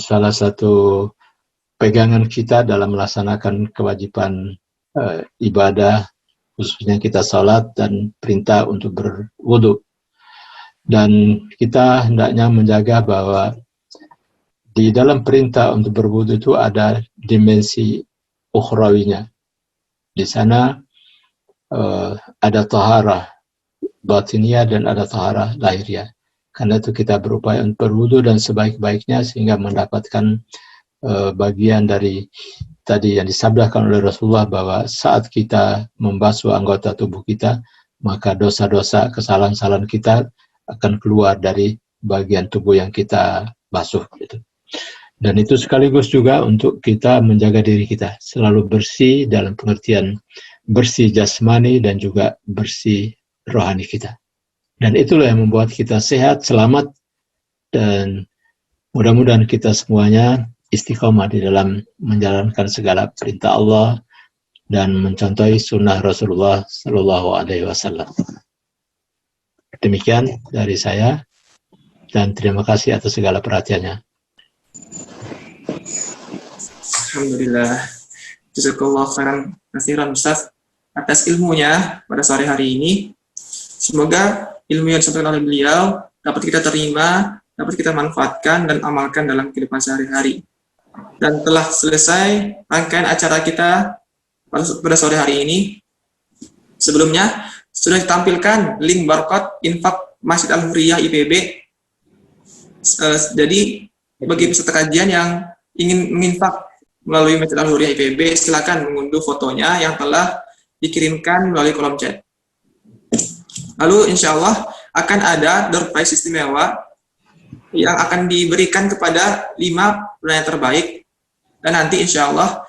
S1: salah satu pegangan kita dalam melaksanakan kewajiban ibadah, khususnya kita salat dan perintah untuk berwudu. Dan kita hendaknya menjaga bahwa di dalam perintah untuk berwudu itu ada dimensi ukhrawinya. Di sana ada taharah batiniyah dan ada taharah lahiriah. Karena itu kita berupaya untuk berwudu dan sebaik-baiknya sehingga mendapatkan bagian dari tadi yang disabdakan oleh Rasulullah bahwa saat kita membasuh anggota tubuh kita, maka dosa-dosa, kesalahan-kesalahan kita akan keluar dari bagian tubuh yang kita basuh. Gitu. Dan itu sekaligus juga untuk kita menjaga diri kita selalu bersih dalam pengertian bersih jasmani dan juga bersih rohani kita. Dan itulah yang membuat kita sehat, selamat, dan mudah-mudahan kita semuanya istiqomah di dalam menjalankan segala perintah Allah dan mencontohi sunnah Rasulullah Sallallahu Alaihi Wasallam. Demikian dari saya dan terima kasih atas segala perhatiannya.
S2: Alhamdulillah. Jazakallah khairan katsiran Ustaz atas ilmunya pada sore hari ini. Semoga ilmu yang disampaikan oleh beliau dapat kita terima, dapat kita manfaatkan dan amalkan dalam kehidupan sehari-hari. Dan telah selesai rangkaian acara kita pada sore hari ini. Sebelumnya sudah ditampilkan link barcode infak Masjid Al-Hurriyah IPB. Jadi bagi peserta kajian yang ingin menginfak melalui Masjid Al-Hurriyah IPB, silakan mengunduh fotonya yang telah dikirimkan melalui kolom chat. Lalu insya Allah akan ada door prize istimewa yang akan diberikan kepada 5 penanya terbaik, dan nanti insya Allah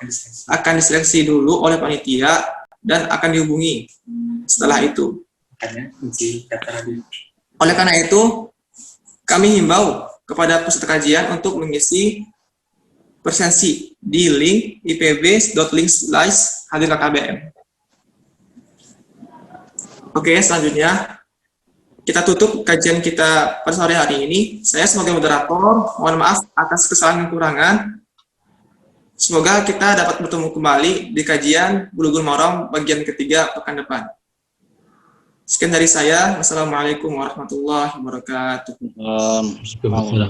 S2: akan diseleksi dulu oleh panitia dan akan dihubungi setelah itu. Oleh karena itu, kami himbau kepada peserta kajian untuk mengisi presensi di link ipb.link/hadir-kkbm. Oke, selanjutnya kita tutup kajian kita pada sore hari ini. Saya sebagai moderator, mohon maaf atas kesalahan dan kekurangan. Semoga kita dapat bertemu kembali di kajian Bulughul Maram bagian ketiga pekan depan. Sekian dari saya. Wassalamualaikum warahmatullahi wabarakatuh.
S1: Subhanallah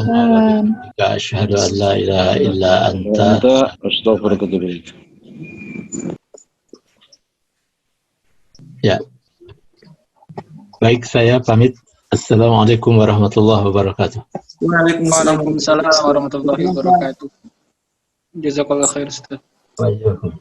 S1: wa bihamdika asyhadu an la ilaha illa anta astaghfiruka wa atubu ilaik. Ya. Baik, saya pamit. Assalamualaikum warahmatullahi wabarakatuh.
S3: Waalaikumsalam warahmatullahi wabarakatuh. Jazakallah khair Ustaz.
S1: Waalaikumsalam.